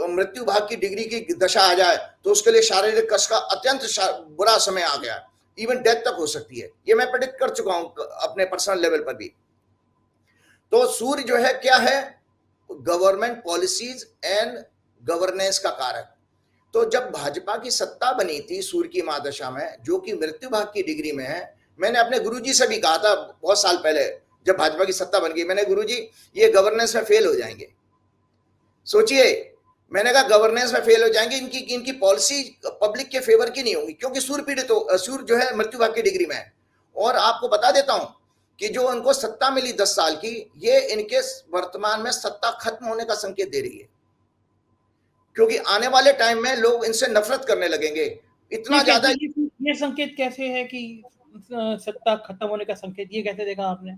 मृत्यु भाग की डिग्री की दशा आ जाए तो उसके लिए शारीरिक कष्ट का अत्यंत बुरा समय आ गया, इवन डेथ तक हो सकती है। ये मैं प्रेडिक्ट कर चुका हूं अपने पर्सनल लेवल पर भी। तो सूर्य जो है क्या है, गवर्नमेंट पॉलिसीज एंड गवर्नेंस का कारक। तो जब भाजपा की सत्ता बनी थी सूर्य की महादशा में, जो कि मृत्यु भाग की डिग्री में है, मैंने अपने गुरुजी से भी कहा था बहुत साल पहले, जब भाजपा की सत्ता बन गई, मैंने गुरुजी ये गवर्नेंस में फेल हो जाएंगे। सोचिए, मैंने कहा गवर्नेंस में फेल हो जाएंगे, इनकी पॉलिसी पब्लिक के फेवर की नहीं होगी, क्योंकि सूर्य पीड़ित हो, सूर्य जो है मृत्यु भाग की डिग्री में है। और आपको बता देता हूं कि जो उनको सत्ता मिली 10 साल की, ये इनके वर्तमान में सत्ता खत्म होने का संकेत दे रही है, क्योंकि आने वाले टाइम में लोग इनसे नफरत करने लगेंगे इतना ज्यादा। ये संकेत कैसे है कि सत्ता खत्म होने का संकेत, ये कैसे देखा आपने?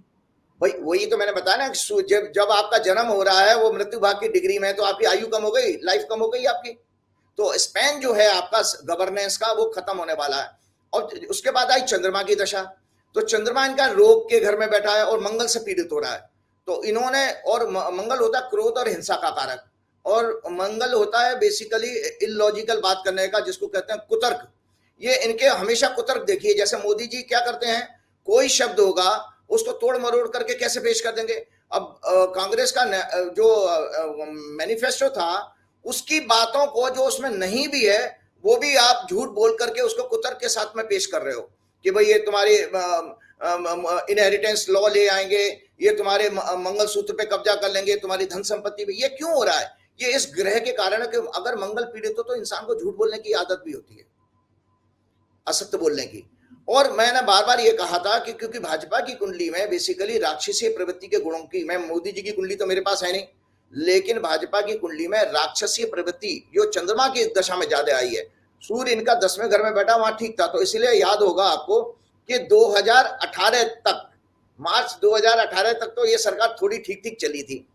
भाई वही तो मैंने बताया ना, जब आपका जन्म हो रहा है वो मृत्यु भाग की डिग्री में, तो आपकी आयु कम हो गई, लाइफ कम हो गई आपकी, तो स्पैन जो है आपका गवर्नेंस का वो खत्म होने वाला है। और उसके बाद आई चंद्रमा की दशा। तो चंद्रमा इनका रोग के घर में बैठा है और मंगल से पीड़ित हो रहा है। तो इन्होंने, और मंगल होता है क्रोध और हिंसा का कारक, और मंगल होता है बेसिकली इलॉजिकल बात करने का, जिसको कहते हैं कुतर्क। ये इनके हमेशा कुतर्क देखिए, जैसे मोदी जी क्या करते हैं, कोई शब्द होगा उसको तोड़ मरोड़ करके कैसे पेश कर देंगे। अब कांग्रेस का जो मैनिफेस्टो था, उसकी बातों को जो उसमें नहीं भी है वो भी आप झूठ बोल करके उसको कुतर्क के साथ में पेश कर रहे हो कि भाई ये तुम्हारी इनहेरिटेंस लॉ ले आएंगे, ये तुम्हारे मंगल सूत्र पे कब्जा कर लेंगे, तुम्हारी धन संपत्ति पे। ये क्यों हो रहा है? ये इस ग्रह के कारण है कि अगर मंगल पीड़ित हो तो इंसान को झूठ बोलने की आदत भी होती है, असत्य बोलने की। और मैंने बार बार ये कहा था कि क्योंकि भाजपा की कुंडली में बेसिकली राक्षसीय प्रवृत्ति के गुणों की, मैं मोदी जी की कुंडली तो मेरे पास है नहीं, लेकिन भाजपा की कुंडली में राक्षसीय प्रवृत्ति जो चंद्रमा की दशा में ज्यादा आई है। सूर्य इनका 10वें घर में बैठा, वहां ठीक था। तो इसलिए याद होगा आपको कि 2018 तक, मार्च 2018 तक तो ये सरकार थोड़ी ठीक ठीक चली थी।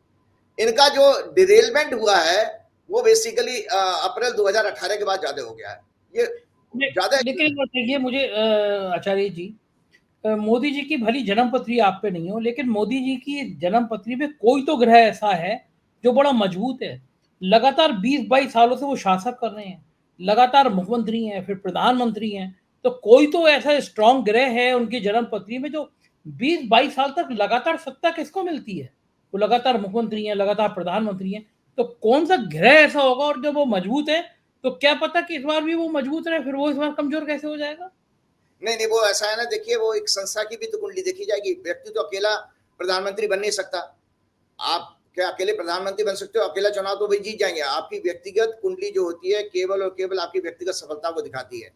इनका जो डिरेलमेंट हुआ है वो बेसिकली अप्रैल 2018 के बाद ज्यादा हो गया है। ये ज्यादा। लेकिन देखिए मुझे आचार्य जी, मोदी जी की भली जन्म पत्री आप पे नहीं हो, लेकिन मोदी जी की जन्म पत्री में कोई तो ग्रह ऐसा है जो बड़ा मजबूत है। लगातार 20-22 सालों से वो शासक कर रहे हैं, लगातार मुख्यमंत्री हैं, फिर प्रधानमंत्री हैं। तो कोई तो ऐसा स्ट्रॉन्ग ग्रह है उनकी जन्म पत्री में जो 20-22 साल तक लगातार सत्ता किसको मिलती है? वो लगातार मुख्यमंत्री हैं, लगातार प्रधानमंत्री हैं। तो कौन सा ग्रह ऐसा होगा और जब वो मजबूत है तो क्या पता कि इस बार भी वो मजबूत रहे, फिर वो इस बार कमजोर कैसे हो जाएगा? नहीं, वो ऐसा है ना, देखिए वो एक संस्था की भी तो कुंडली देखी जाएगी। व्यक्ति तो अकेला प्रधानमंत्री बन नहीं सकता। आप क्या अकेले प्रधानमंत्री बन सकते हो? अकेला चुनाव तो भाई जीत जाएंगे। आपकी व्यक्तिगत कुंडली जो होती है केवल और केवल आपकी व्यक्तिगत सफलता को दिखाती है।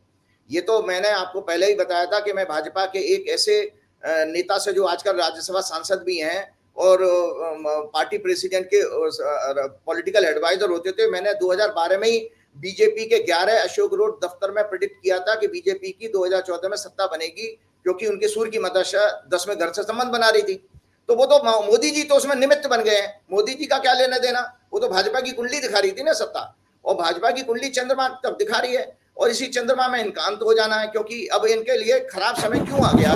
ये तो मैंने आपको पहले ही बताया था कि मैं भाजपा के एक ऐसे नेता से, जो आजकल राज्यसभा सांसद भी हैं और पार्टी प्रेसिडेंट के पॉलिटिकल एडवाइजर होते थे, मैंने 2012 में ही बीजेपी के 11 अशोक रोड दफ्तर में प्रेडिक्ट किया था कि बीजेपी की 2014 में सत्ता बनेगी, क्योंकि उनके सूर्य की महादशा 10वें घर से संबंध बना रही थी। तो वो तो मोदी जी तो उसमें निमित्त बन गए हैं। मोदी जी का क्या लेना देना, वो तो भाजपा की कुंडली दिखा रही थी ना सत्ता, और भाजपा की कुंडली चंद्रमा तक दिखा रही है, और इसी चंद्रमा में इनका अंत हो जाना है। क्योंकि अब इनके लिए खराब समय क्यों आ गया,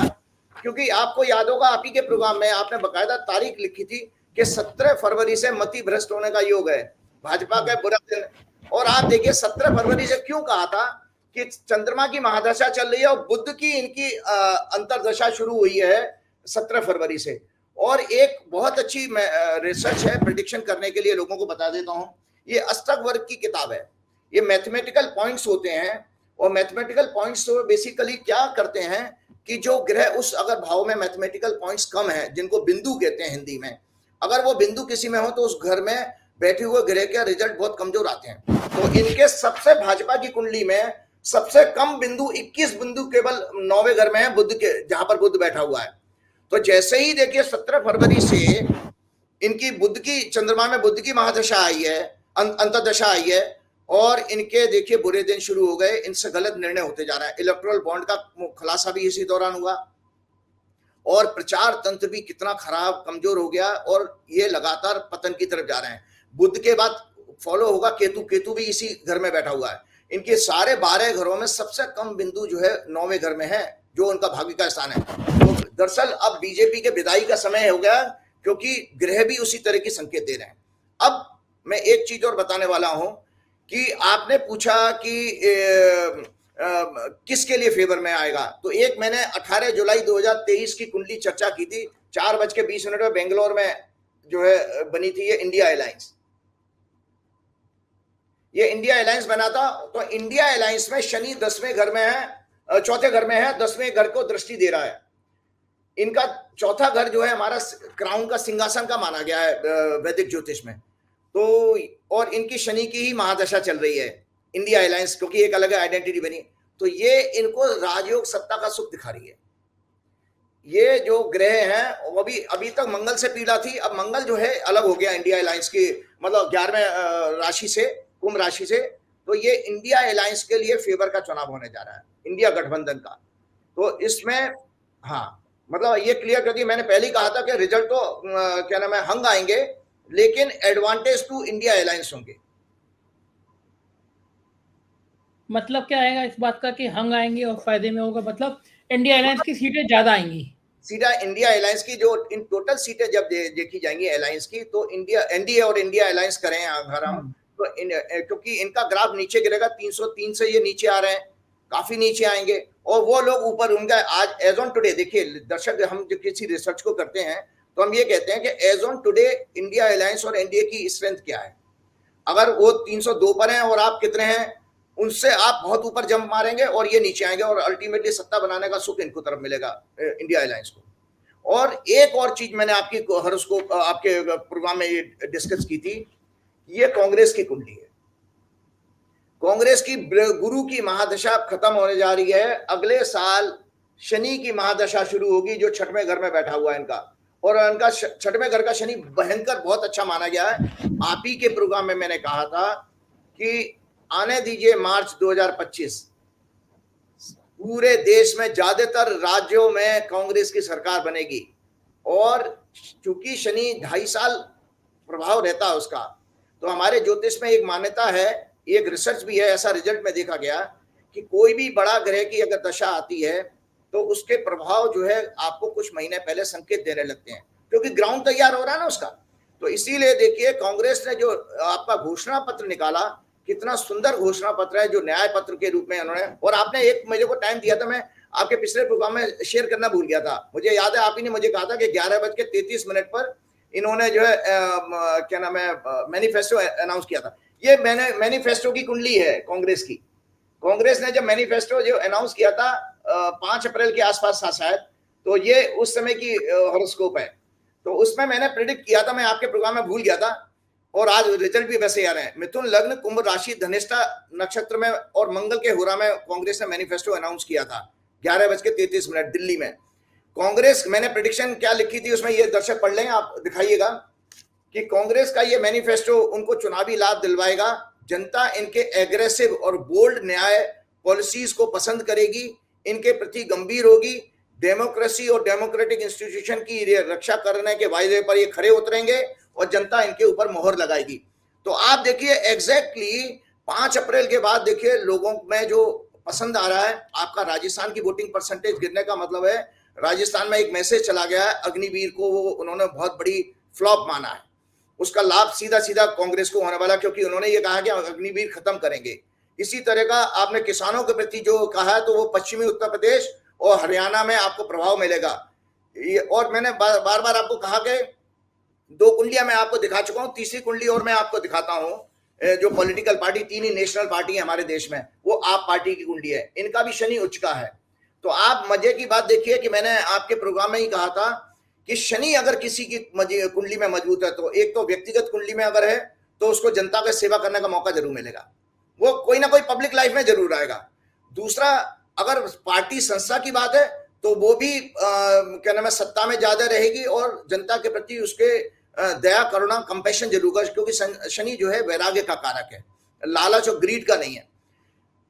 क्योंकि आपको याद होगा आप ही के प्रोग्राम में आपने बकायदा तारीख लिखी थी कि 17 फरवरी से मति भ्रष्ट होने का योग है, भाजपा का बुरा दिन। और आप देखिए 17 फरवरी से क्यों कहा था कि चंद्रमा की महादशा चल रही है और बुध की इनकी अंतरदशा शुरू हुई है 17 फरवरी से। और एक बहुत अच्छी रिसर्च है प्रेडिक्शन करने के लिए, लोगों को बता देता हूं। ये अष्टक वर्ग की किताब है। ये मैथमेटिकल पॉइंट्स होते हैं, और मैथमेटिकल पॉइंट्स तो बेसिकली क्या करते हैं कि जो ग्रह उस अगर भाव में मैथमेटिकल पॉइंट्स कम है, जिनको बिंदु कहते हैं हिंदी में, अगर वो बिंदु किसी में हो तो उस घर में बैठे हुए ग्रह के रिजल्ट बहुत कमजोर आते हैं। तो इनके सबसे भाजपा की कुंडली में सबसे कम बिंदु 21 बिंदु केवल 9वें घर में है, बुध के, जहां पर बुध बैठा हुआ है। तो जैसे ही देखिए 17 फरवरी से इनकी बुध की, चंद्रमा में बुध की महादशा आई है, अंतर्दशा आई है, और इनके देखिए बुरे दिन शुरू हो गए, इनसे गलत निर्णय होते जा रहा है। इलेक्टोरल बॉन्ड का खुलासा भी इसी दौरान हुआ, और प्रचार तंत्र भी कितना खराब, कमजोर हो गया, और ये लगातार पतन की तरफ जा रहे हैं। बुध के बाद फॉलो होगा केतु, केतु भी इसी घर में बैठा हुआ है। इनके सारे 12 घरों में सबसे कम बिंदु जो है 9वें घर में है, जो उनका भाग्य का स्थान है। तो दरअसल अब बीजेपी के विदाई का समय हो गया, क्योंकि ग्रह भी उसी तरह की संकेत दे रहे हैं। अब मैं एक चीज और बताने वाला हूं कि आपने पूछा कि किसके लिए फेवर में आएगा, तो एक मैंने 18 जुलाई 2023 की कुंडली चर्चा की थी, 4:20 में बेंगलोर में जो है बनी थी ये इंडिया अलायंस। ये इंडिया अलायंस बना था, तो इंडिया अलायंस में शनि 10वें घर में है, चौथे घर में है, 10वें घर को दृष्टि दे रहा है। इनका चौथा घर जो है हमारा क्राउन का, सिंहासन का माना गया है वैदिक ज्योतिष में। तो और इनकी शनि की ही महादशा चल रही है इंडिया अलायंस, क्योंकि एक अलग आइडेंटिटी बनी, तो ये इनको राजयोग सत्ता का सुख दिखा रही है। ये जो ग्रह हैं वो भी अभी तक मंगल से पीड़ा थी, अब मंगल जो है अलग हो गया इंडिया अलायंस की, मतलब 11वें राशि से, कुंभ राशि से। तो ये इंडिया अलायंस के लिए फेवर का चुनाव होने जा रहा है, इंडिया गठबंधन का। तो इसमें हाँ, मतलब ये क्लियर कर दिया, मैंने पहले ही कहा था कि रिजल्ट तो क्या नाम है हंग आएंगे, लेकिन एडवांटेज टू इंडिया अलायंस होंगे। मतलब क्या आएगा इस बात का कि हंग आएंगे और फायदे में होगा, मतलब इंडिया अलायंस की सीटें ज्यादा आएंगी? सीधा इंडिया अलायंस की जो इन टोटल सीटें जब देखी जाएंगी अलायंस की, तो इंडिया, एनडीए और इंडिया अलायंस करें अगर हम, तो क्योंकि इनका ग्राफ नीचे गिरेगा, 303 से ये नीचे आ रहे हैं, काफी नीचे आएंगे, और वो लोग ऊपर, उनका आज एज ऑन टुडे, देखिए दर्शक, हम जब किसी रिसर्च को करते हैं तो हम ये कहते हैं कि as on today India alliance और एनडीए की स्ट्रेंथ क्या है। अगर वो 302 पर हैं और आप कितने हैं, उनसे आप बहुत ऊपर जंप मारेंगे और ये नीचे आएंगे, और अल्टीमेटली सत्ता बनाने का सुख इनको तरफ मिलेगा, इंडिया अलायंस को। और एक और चीज मैंने आपकी हॉरोस्कोप आपके प्रोग्राम में ये डिस्कस की थी, ये कांग्रेस की कुंडली है। कांग्रेस की गुरु की महादशा खत्म होने जा रही है, अगले साल शनि की महादशा शुरू होगी, जो 6वें घर में बैठा हुआ है इनका, और उनका 6वें घर का शनि भयंकर बहुत अच्छा माना गया है। आप ही के प्रोग्राम में मैंने कहा था कि आने दीजिए मार्च 2025, पूरे देश में ज्यादातर राज्यों में कांग्रेस की सरकार बनेगी, और चूंकि शनि 2.5 साल प्रभाव रहता है उसका, तो हमारे ज्योतिष में एक मान्यता है, एक रिसर्च भी है, ऐसा रिजल्ट में देखा गया कि कोई भी बड़ा ग्रह की अगर दशा आती है तो उसके प्रभाव जो है आपको कुछ महीने पहले संकेत देने लगते हैं, क्योंकि ग्राउंड तैयार हो रहा है ना उसका। तो इसीलिए देखिए कांग्रेस ने जो आपका घोषणा पत्र निकाला, कितना सुंदर घोषणा पत्र है, जो न्याय पत्र के रूप में उन्होंने, और आपने एक मेरे को टाइम दिया था, मैं आपके पिछले प्रोग्राम में शेयर करना भूल गया था, मुझे याद है आप ही ने मुझे कहा था कि 11:33 पर इन्होंने जो है क्या नाम है मैनिफेस्टो अनाउंस किया था। ये मैंने मैनिफेस्टो की कुंडली है कांग्रेस की। कांग्रेस ने जब मैनिफेस्टो जो अनाउंस किया था 5 अप्रैल के आसपास था शायद, तो ये उस समय की हॉरोस्कोप है, तो उसमें मैंने प्रेडिक्ट किया था, मैं आपके प्रोग्राम में भूल गया था, और आज रिजल्ट भी वैसे ही आ रहे हैं। मिथुन लग्न, कुंभ राशि, धनिष्ठा नक्षत्र में और मंगल के होरा में कांग्रेस ने मैनिफेस्टो अनाउंस किया था 11:33 दिल्ली में। कांग्रेस, मैंने प्रेडिक्शन क्या लिखी थी उसमें, ये दर्शक पढ़ लें, आप दिखाइएगा कि कांग्रेस का ये मैनिफेस्टो उनको चुनावी लाभ दिलवाएगा, जनता इनके एग्रेसिव और बोल्ड न्याय पॉलिसीज को पसंद करेगी, इनके प्रति गंभीर होगी, डेमोक्रेसी और डेमोक्रेटिक इंस्टीट्यूशन की रक्षा करने के वायदे पर ये खरे उतरेंगे, और जनता इनके ऊपर मोहर लगाएगी। तो आप देखिए एग्जैक्टली 5 अप्रैल के बाद देखिए लोगों में जो पसंद आ रहा है, आपका राजस्थान की वोटिंग परसेंटेज गिरने का मतलब है राजस्थान में एक मैसेज चला गया है, अग्निवीर को वो उन्होंने बहुत बड़ी फ्लॉप माना है, उसका लाभ सीधा सीधा कांग्रेस को होने वाला, क्योंकि उन्होंने ये कहा कि अग्निवीर खत्म करेंगे। इसी तरह का आपने किसानों के प्रति जो कहा है, तो वो पश्चिमी उत्तर प्रदेश और हरियाणा में आपको प्रभाव मिलेगा। और मैंने बार बार आपको कहा कि 2 कुंडलियां मैं आपको दिखा चुका हूं, तीसरी कुंडली और मैं आपको दिखाता हूं। जो पॉलिटिकल पार्टी, 3 ही नेशनल पार्टी है हमारे देश में, वो आप पार्टी की कुंडली है, इनका भी शनि उच्च का है। तो आप मजे की बात देखिए कि मैंने आपके प्रोग्राम में ही कहा था कि शनि अगर किसी की कुंडली में मजबूत है, तो एक तो व्यक्तिगत कुंडली में अगर है तो उसको जनता का सेवा करने का मौका जरूर मिलेगा, वो कोई ना कोई पब्लिक लाइफ में जरूर आएगा। दूसरा, अगर पार्टी संस्था की बात है तो वो भी क्या नाम है सत्ता में ज्यादा रहेगी, और जनता के प्रति उसके दया करुणा कंपैशन जरूर कर, क्योंकि शनि जो है वैराग्य का कारक है, लालच और ग्रीड का नहीं है।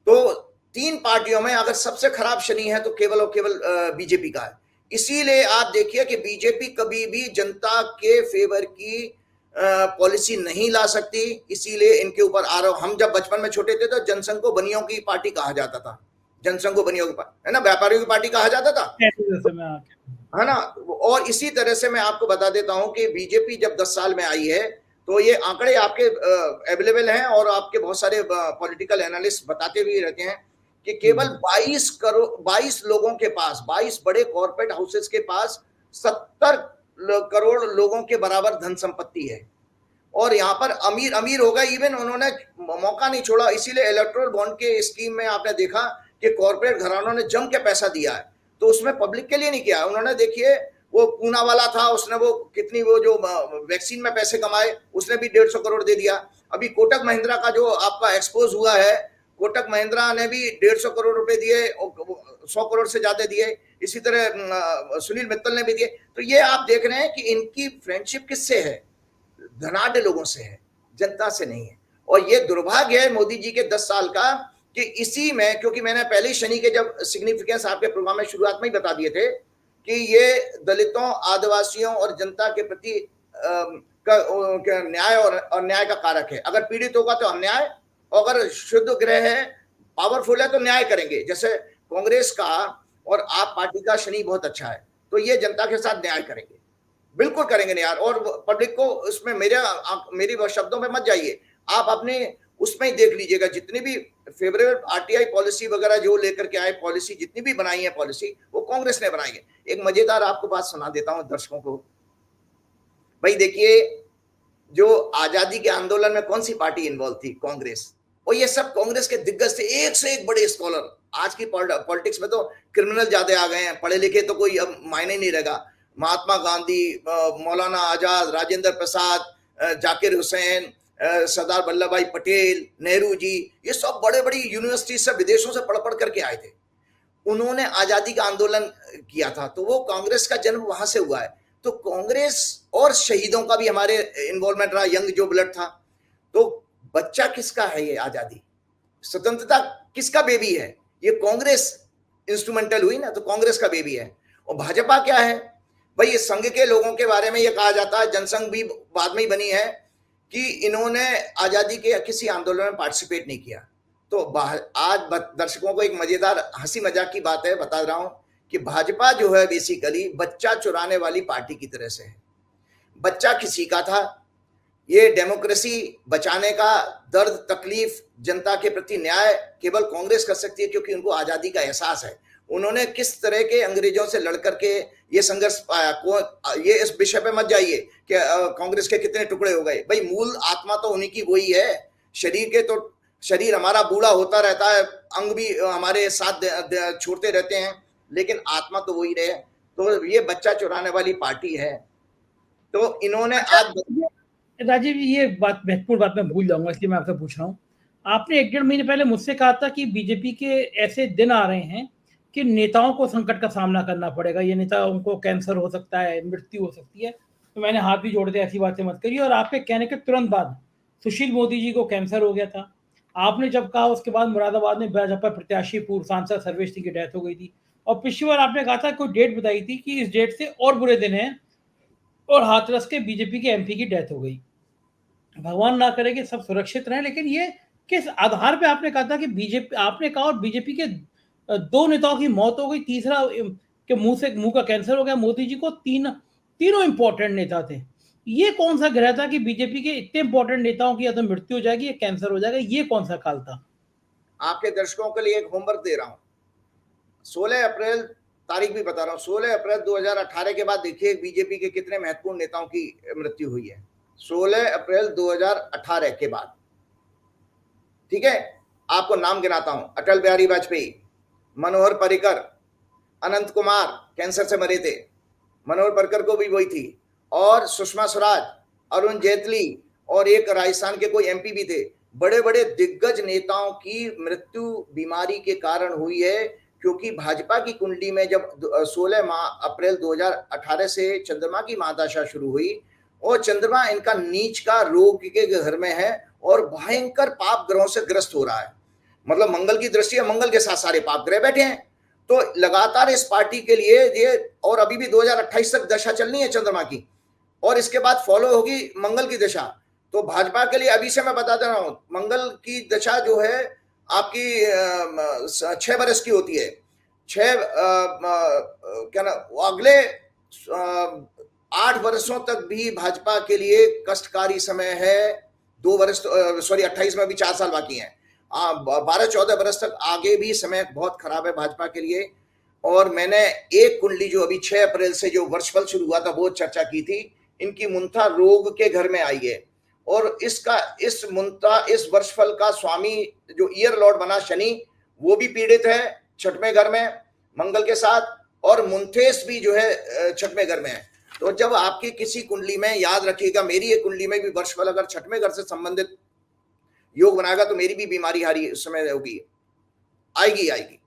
तो 3 पार्टियों में अगर सबसे खराब शनि है तो केवल और केवल बीजेपी का है। इसीलिए आप देखिए कि बीजेपी कभी भी जनता के फेवर की पॉलिसी नहीं ला सकती, इसीलिए इनके ऊपर आरोप। हम जब बचपन में छोटे थे तो जनसंघ को बनियों की पार्टी कहा जाता था, जनसंघ को बनियों की पार्टी, है ना, व्यापारियों की पार्टी कहा जाता था, है ना। और इसी तरह से मैं आपको बता देता हूं कि बीजेपी जब 10 साल में आई है, तो ये आंकड़े आपके अवेलेबल हैं और आपके बहुत सारे पॉलिटिकल एनालिस्ट बताते भी रहते हैं कि केवल 22 लोगों के पास, 22 बड़े कॉर्पोरेट हाउसेस के पास 70 करोड़ लोगों के बराबर धन संपत्ति है। और यहाँ पर अमीर अमीर होगा, इवन उन्होंने मौका नहीं छोड़ा। इसीलिए इलेक्टोरल बॉन्ड के स्कीम में आपने देखा कि कॉर्पोरेट घरानों ने जम के पैसा दिया है, तो उसमें पब्लिक के लिए नहीं किया उन्होंने। देखिए वो पूना वाला था, उसने वो कितनी वो जो वैक्सीन में पैसे कमाए, उसने भी 150 करोड़ दे दिया। अभी कोटक महिंद्रा का जो आपका एक्सपोज हुआ है, कोटक महिंद्रा ने भी 150 करोड़ रुपए दिए, 100 करोड़ से ज्यादा दिए। इसी तरह सुनील मित्तल ने भी दिए। तो ये आप देख रहे हैं कि इनकी फ्रेंडशिप किससे है? धनाढ़ लोगों से है, जनता से नहीं है। और ये दुर्भाग्य है मोदी जी के 10 साल का कि इसी में, क्योंकि मैंने पहले ही शनि के जब सिग्निफिकेंस आपके प्रोग्राम में शुरुआत में ही बता दिए थे कि ये दलितों, आदिवासियों और जनता के प्रति न्याय और अन्याय का कारक है। अगर पीड़ित होगा तो अन्याय, और अगर शुद्ध ग्रह है, पावरफुल है, तो न्याय करेंगे। जैसे कांग्रेस का और आप पार्टी का शनि बहुत अच्छा है, तो ये जनता के साथ न्याय करेंगे, बिल्कुल करेंगे नहीं यार। और पब्लिक को उसमें मेरी शब्दों में मत जाइए, आप अपने उसमें ही देख लीजिएगा, जितनी भी फेवरेबल आरटीआई पॉलिसी वगैरह जो लेकर के आए, पॉलिसी जितनी भी बनाई है पॉलिसी, वो कांग्रेस ने बनाई है। एक मजेदार आपको बात सुना देता हूं दर्शकों को। भाई देखिए, जो आजादी के आंदोलन में कौन सी पार्टी इन्वॉल्व थी? कांग्रेस। और ये सब कांग्रेस के दिग्गज थे, एक से एक बड़े स्कॉलर। आज की पॉलिटिक्स में तो क्रिमिनल ज्यादा आ गए हैं, पढ़े लिखे तो कोई अब मायने नहीं रहेगा। महात्मा गांधी, मौलाना आजाद, राजेंद्र प्रसाद, जाकिर हुसैन, सरदार वल्लभ भाई पटेल, नेहरू जी, ये सब बड़े बड़ी यूनिवर्सिटी से विदेशों से पढ़ पढ़ करके आए थे। उन्होंने आजादी का आंदोलन किया था, तो वो कांग्रेस का जन्म वहां से हुआ है। तो कांग्रेस और शहीदों का भी हमारे इन्वॉल्वमेंट रहा, यंग जो ब्लड था। तो बच्चा किसका है ये आजादी, स्वतंत्रता किसका बेबी है? ये कांग्रेस इंस्ट्रूमेंटल हुई ना, तो कांग्रेस का बेबी है। और भाजपा क्या है भाई? ये संघ के लोगों के बारे में ये कहा जाता है, जनसंघ भी बाद में ही बनी है, कि इन्होंने आजादी के किसी आंदोलन में पार्टिसिपेट नहीं किया। तो आज दर्शकों को एक मजेदार हंसी मजाक की बात है, बता रहा हूं कि भाजपा जो है बेसिकली बच्चा चुराने वाली पार्टी की तरह से है। बच्चा किसी का था, ये डेमोक्रेसी बचाने का दर्द, तकलीफ, जनता के प्रति न्याय केवल कांग्रेस कर सकती है, क्योंकि उनको आजादी का एहसास है। उन्होंने किस तरह के अंग्रेजों से लड़ करके ये संघर्ष पाया। ये इस विषय पे मत जाइए कि कांग्रेस के कितने टुकड़े हो गए। भाई मूल आत्मा तो उन्हीं की वही है। शरीर के तो, शरीर हमारा बूढ़ा होता रहता है, अंग भी हमारे साथ छोड़ते रहते हैं, लेकिन आत्मा तो वही रहे। तो ये बच्चा चुराने वाली पार्टी है। तो इन्होंने आज राजीव जी, ये बात महत्वपूर्ण बात मैं भूल जाऊंगा, इसलिए मैं आपसे पूछ रहा हूँ। आपने 1-1.5 महीने पहले मुझसे कहा था कि बीजेपी के ऐसे दिन आ रहे हैं कि नेताओं को संकट का सामना करना पड़ेगा, ये नेता, उनको कैंसर हो सकता है, मृत्यु हो सकती है। तो मैंने हाथ भी जोड़ दिया, ऐसी बातें मत करिए। और आपके कहने के तुरंत बाद सुशील मोदी जी को कैंसर हो गया था। आपने जब कहा, उसके बाद मुरादाबाद में भाजपा प्रत्याशी पूर्व सांसद सर्वेश सिंह की डेथ हो गई थी। और पिछली बार आपने कहा था, कोई डेट बताई थी कि इस डेट से और बुरे दिन हैं, और हाथरस के बीजेपी के एमपी की डेथ हो गई। भगवान ना करे कि सब सुरक्षित रहे, लेकिन ये किस आधार पे आपने कहा था कि बीजेपी, आपने कहा और बीजेपी के 2 नेताओं की मौत हो गई, तीसरा के मुंह का कैंसर हो गया। मोदी जी को तीनों इंपॉर्टेंट नेता थे। ये कौन सा ग्रह था कि बीजेपी के इतने इंपॉर्टेंट नेताओं की या तो मृत्यु हो जाएगी या कैंसर हो जाएगा? ये कौन सा काल था? आपके दर्शकों के लिए एक होमवर्क दे रहा हूं। 16 अप्रैल, तारीख भी बता रहा हूं, 16 अप्रैल 2018 के बाद देखिए बीजेपी के कितने महत्वपूर्ण नेताओं की मृत्यु हुई है। 16 अप्रैल 2018 के बाद, ठीक है, आपको नाम गिनाता हूं। अटल बिहारी वाजपेयी, मनोहर पर्रिकर, अनंत कुमार कैंसर से मरे थे, मनोहर पर्रिकर को भी वही थी, और सुषमा स्वराज, अरुण जेटली, और एक राजस्थान के कोई एमपी भी थे। बड़े बड़े दिग्गज नेताओं की मृत्यु बीमारी के कारण हुई है, क्योंकि भाजपा की कुंडली में जब 16 अप्रैल 2018 से चंद्रमा की महादशा शुरू हुई, और चंद्रमा इनका नीच का रोग के घर में है और भयंकर पाप ग्रहों से ग्रस्त हो रहा है। मतलब मंगल की दृष्टि है, मंगल के साथ सारे पाप ग्रह बैठे हैं। तो लगातार इस पार्टी के लिए ये, और अभी भी 2028 तक दशा चलनी है चंद्रमा की, और इसके बाद फॉलो होगी मंगल की दशा। तो भाजपा के लिए अभी से मैं बता दे रहा हूं, मंगल की दशा जो है आपकी 6 बरस की होती है। क्या ना, अगले 8 वर्षों तक भी भाजपा के लिए कष्टकारी समय है। 2 वर्ष, सॉरी 28 में भी 4 साल बाकी हैं। 12-14 बरस तक आगे भी समय बहुत खराब है भाजपा के लिए। और मैंने एक कुंडली जो अभी 6 अप्रैल से जो वर्षफल शुरू हुआ था वो चर्चा की थी। इनकी मुंथा रोग के घर में आई है, और इस वर्षफल का स्वामी जो ईयर लॉर्ड बना शनि, वो भी पीड़ित है 6वें घर में मंगल के साथ, और मुंथेस भी जो है 6वें घर में है। तो जब आपकी किसी कुंडली में, याद रखिएगा, मेरी एक कुंडली में भी वर्षफल अगर 6वें घर से संबंधित योग बनाएगा तो मेरी भी बीमारी हारी उस समय होगी, आएगी।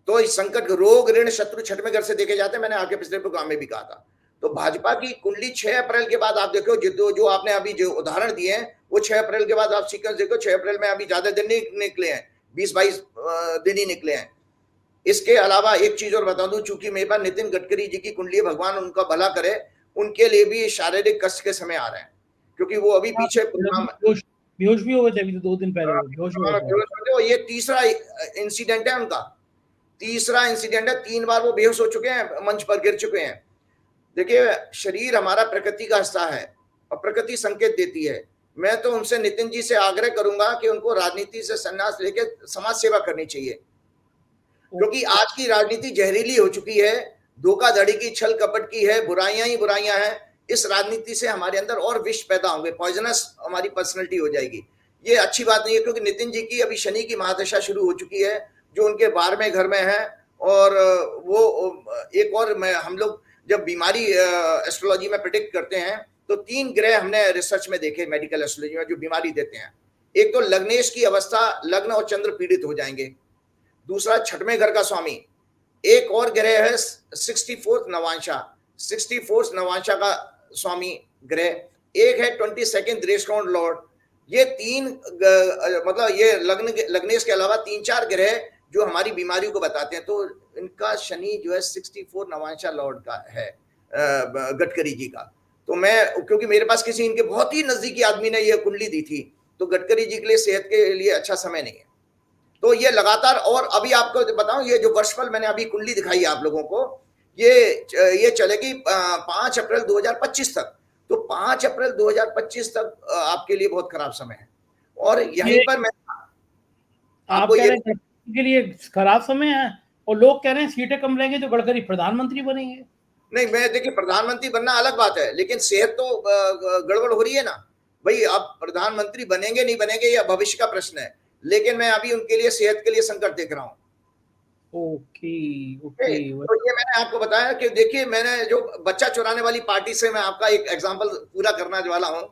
तो इस संकट, रोग, ऋण, शत्रु 6वें घर से देखे जाते हैं। मैंने आपके पिछले प्रोग्राम में भी कहा था। तो भाजपा की कुंडली 6 अप्रैल के बाद आप देखो, जो आपने अभी जो उदाहरण दिए हैं वो 6 अप्रैल के बाद आप सीक्वेंस देखो। 6 अप्रैल में अभी ज्यादा दिन नहीं निकले हैं, 20-22 दिन ही निकले हैं। इसके अलावा एक चीज और बता दूं, चूंकि मेरे पास नितिन गडकरी जी की कुंडली, भगवान उनका भला करे, उनके लिए भी शारीरिक कष्ट के समय आ रहे हैं, क्योंकि वो अभी पीछे बेहोश भी हुए थे अभी तो 2 दिन पहले, बेहोश हुए थे। ये तीसरा इंसिडेंट है उनका, तीसरा इंसिडेंट है। 3 बार वो बेहोश हो चुके हैं, मंच पर गिर चुके हैं। देखिए, शरीर हमारा प्रकृति का हिस्सा है और प्रकृति संकेत देती है। मैं तो उनसे, नितिन जी से आग्रह करूंगा कि उनको राजनीति से संन्यास लेके समाज सेवा करनी चाहिए, क्योंकि आज की राजनीति जहरीली हो चुकी है, धोखाधड़ी की, छल कपट की है, बुराइयां ही बुराइयां हैं। इस राजनीति से हमारे अंदर और विष पैदा होंगे, पॉइजनस हमारी पर्सनैलिटी हो जाएगी। ये अच्छी बात नहीं है, क्योंकि नितिन जी की अभी शनि की महादशा शुरू हो चुकी है, जो उनके 12वें घर में है। और वो एक और, हम लोग जब बीमारी एस्ट्रोलॉजी में प्रिडिक्ट करते हैं तो 3 ग्रह हमने रिसर्च में देखे मेडिकल एस्ट्रोलॉजी में जो बीमारी देते हैं। एक तो लग्नेश की अवस्था, लग्न और चंद्र पीड़ित हो जाएंगे। दूसरा 6वें घर का स्वामी। एक और ग्रह है 64th नवांशा, 64th नवांशा का स्वामी ग्रह। एक है 22nd रेस्टोरेंट लॉर्ड। ये 3 मतलब ये लग्नेश के अलावा 3-4 ग्रह जो हमारी बीमारियों को बताते हैं। तो इनका शनि जो है 64 नवांशा लॉर्ड का है, गडकरी जी का। तो मैं, क्योंकि मेरे पास किसी इनके बहुत ही नजदीकी आदमी ने ये कुंडली दी थी, तो गडकरी जी के लिए सेहत के लिए अच्छा समय नहीं है। तो ये लगातार, और अभी आपको बताऊं, ये जो वर्षफल मैंने अभी कुंडली दिखाई है आप लोगों को, ये चलेगी 5 अप्रैल 2025 तक। तो 5 अप्रैल 2025 तक आपके लिए बहुत खराब समय है। और यहीं पर मैं आप कह रहे हैं के लिए खराब समय है, और लोग कह रहे हैं सीटें कम रहेंगे तो गडकरी प्रधानमंत्री बनेंगे। नहीं, मैं देखिए, प्रधानमंत्री बनना अलग बात है, लेकिन सेहत तो गड़बड़ हो रही है ना भाई। अब प्रधानमंत्री बनेंगे नहीं बनेंगे यह भविष्य का प्रश्न है, लेकिन मैं अभी उनके लिए, सेहत के लिए संकट देख रहा हूँ। ओके। तो ये मैंने आपको बताया कि देखिए, मैंने जो बच्चा चुराने वाली पार्टी से मैं आपका एक एग्जांपल पूरा करने वाला हूं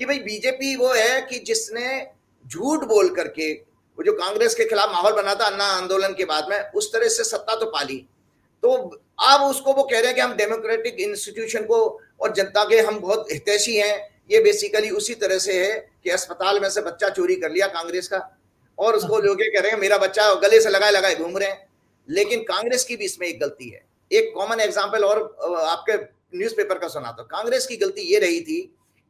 कि भाई बीजेपी वो है कि जिसने झूठ बोल करके, वो जो कांग्रेस के खिलाफ माहौल बना था अन्ना आंदोलन के बाद में, उस तरह से सत्ता तो पाली। तो अब उसको वो कह रहे हैं कि हम डेमोक्रेटिक इंस्टीट्यूशन को और जनता के हम बहुत हितैषी हैं। ये बेसिकली उसी तरह से है कि अस्पताल में से बच्चा चोरी कर लिया कांग्रेस का, और उसको लोग कह रहे हैं मेरा बच्चा, गले से लगाए लगाए घूम रहे हैं। लेकिन कांग्रेस की भी इसमें एक गलती है। एक कॉमन एग्जांपल और आपके न्यूज़पेपर का सुना। तो कांग्रेस की गलती ये रही थी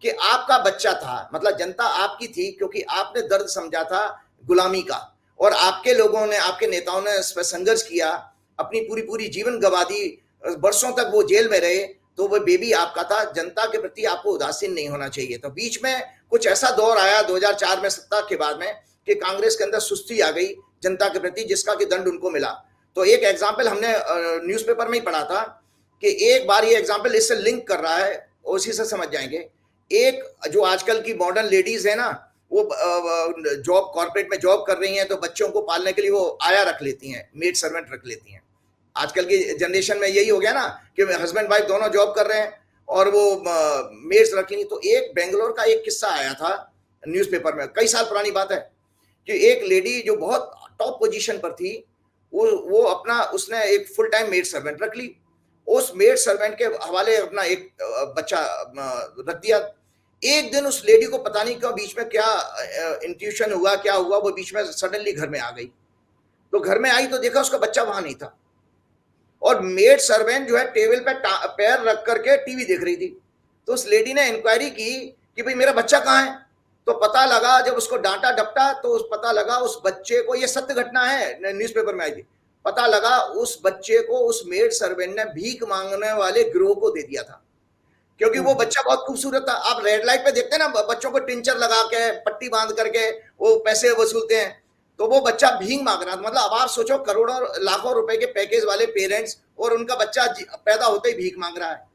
कि आपका बच्चा था, मतलब जनता आपकी थी, क्योंकि आपने दर्द समझा था गुलामी का, और आपके लोगों ने, आपके नेताओं ने इस पर संघर्ष किया, अपनी पूरी जीवन गवा दी, वर्षों तक वो जेल में रहे। तो वो बेबी आपका था। जनता के प्रति आपको उदासीन नहीं होना चाहिए। तो बीच में कुछ ऐसा दौर आया 2004 में, सत्ता के बाद में, कि कांग्रेस के अंदर सुस्ती आ गई जनता के प्रति, जिसका कि दंड उनको मिला। तो एक एग्जाम्पल हमने न्यूज़पेपर में ही पढ़ा था कि एक बार ये एग्जाम्पल इससे लिंक कर रहा है, उसी से समझ जाएंगे। एक जो आजकल की मॉडर्न लेडीज है ना, वो जॉब, कॉर्पोरेट में जॉब कर रही हैं, तो बच्चों को पालने के लिए वो आया रख लेती हैं, मेड सर्वेंट रख लेती हैं। आजकल की जनरेशन में यही हो गया ना कि हस्बैंड वाइफ दोनों जॉब कर रहे हैं और वो मेड्स रखी नहीं। तो एक बेंगलोर का एक किस्सा आया था न्यूज़पेपर में, कई साल पुरानी बात है, कि एक लेडी जो बहुत टॉप पोजीशन पर थी, वो अपना, उसने एक फुल टाइम मेड सर्वेंट रख ली, उस मेड सर्वेंट के हवाले अपना एक बच्चा रख दिया। एक दिन उस लेडी को पता नहीं क्यों बीच में क्या इंट्यूशन हुआ, क्या हुआ, वो बीच में सडनली घर में आ गई। तो घर में आई तो देखा उसका बच्चा वहां नहीं था, और मेड सर्वेंट जो है टेबल पे पैर रख करके टीवी देख रही थी। तो उस लेडी ने इंक्वायरी की कि भाई मेरा बच्चा कहाँ है। तो पता लगा, जब उसको डांटा डपटा तो पता लगा उस बच्चे को, ये सत्य घटना है, न्यूज़पेपर में आई थी, पता लगा उस बच्चे को उस मेड सर्वेंट ने भीख मांगने वाले गिरोह को दे दिया था, क्योंकि वो बच्चा बहुत खूबसूरत था। आप रेड लाइट पे देखते हैं ना बच्चों को टिंचर लगा के पट्टी बांध करके वो पैसे वसूलते हैं, तो वो बच्चा भीख मांग रहा था। मतलब अब आप सोचो, करोड़ों लाखों रुपए के पैकेज वाले पेरेंट्स और उनका बच्चा पैदा होते ही भीख मांग रहा है।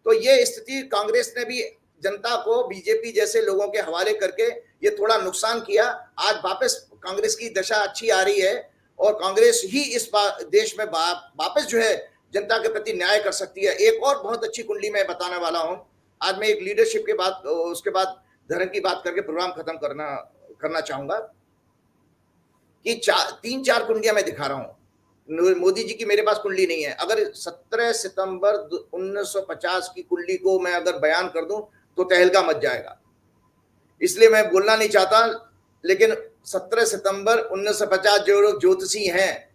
तो ये स्थिति कांग्रेस ने भी जनता को बीजेपी जैसे लोगों के हवाले करके ये थोड़ा नुकसान किया। आज वापस कांग्रेस की दशा अच्छी आ रही है, और कांग्रेस ही इस देश में वापस जो है जनता के प्रति न्याय कर सकती है। एक और बहुत अच्छी कुंडली मैं बताने वाला हूं। आज मैं एक लीडरशिप के बाद, उसके बाद धर्म की बात करके प्रोग्राम खत्म करना चाहूंगा कि 3-4 कुंडलियां मैं दिखा रहा हूं। मोदी जी की मेरे पास कुंडली नहीं है। अगर 17 सितंबर 1950 की कुंडली को मैं अगर बयान कर दूं तो तहलका मच जाएगा, इसलिए मैं बोलना नहीं चाहता। लेकिन 17 सितंबर 1950 जो लोग ज्योतिषी हैं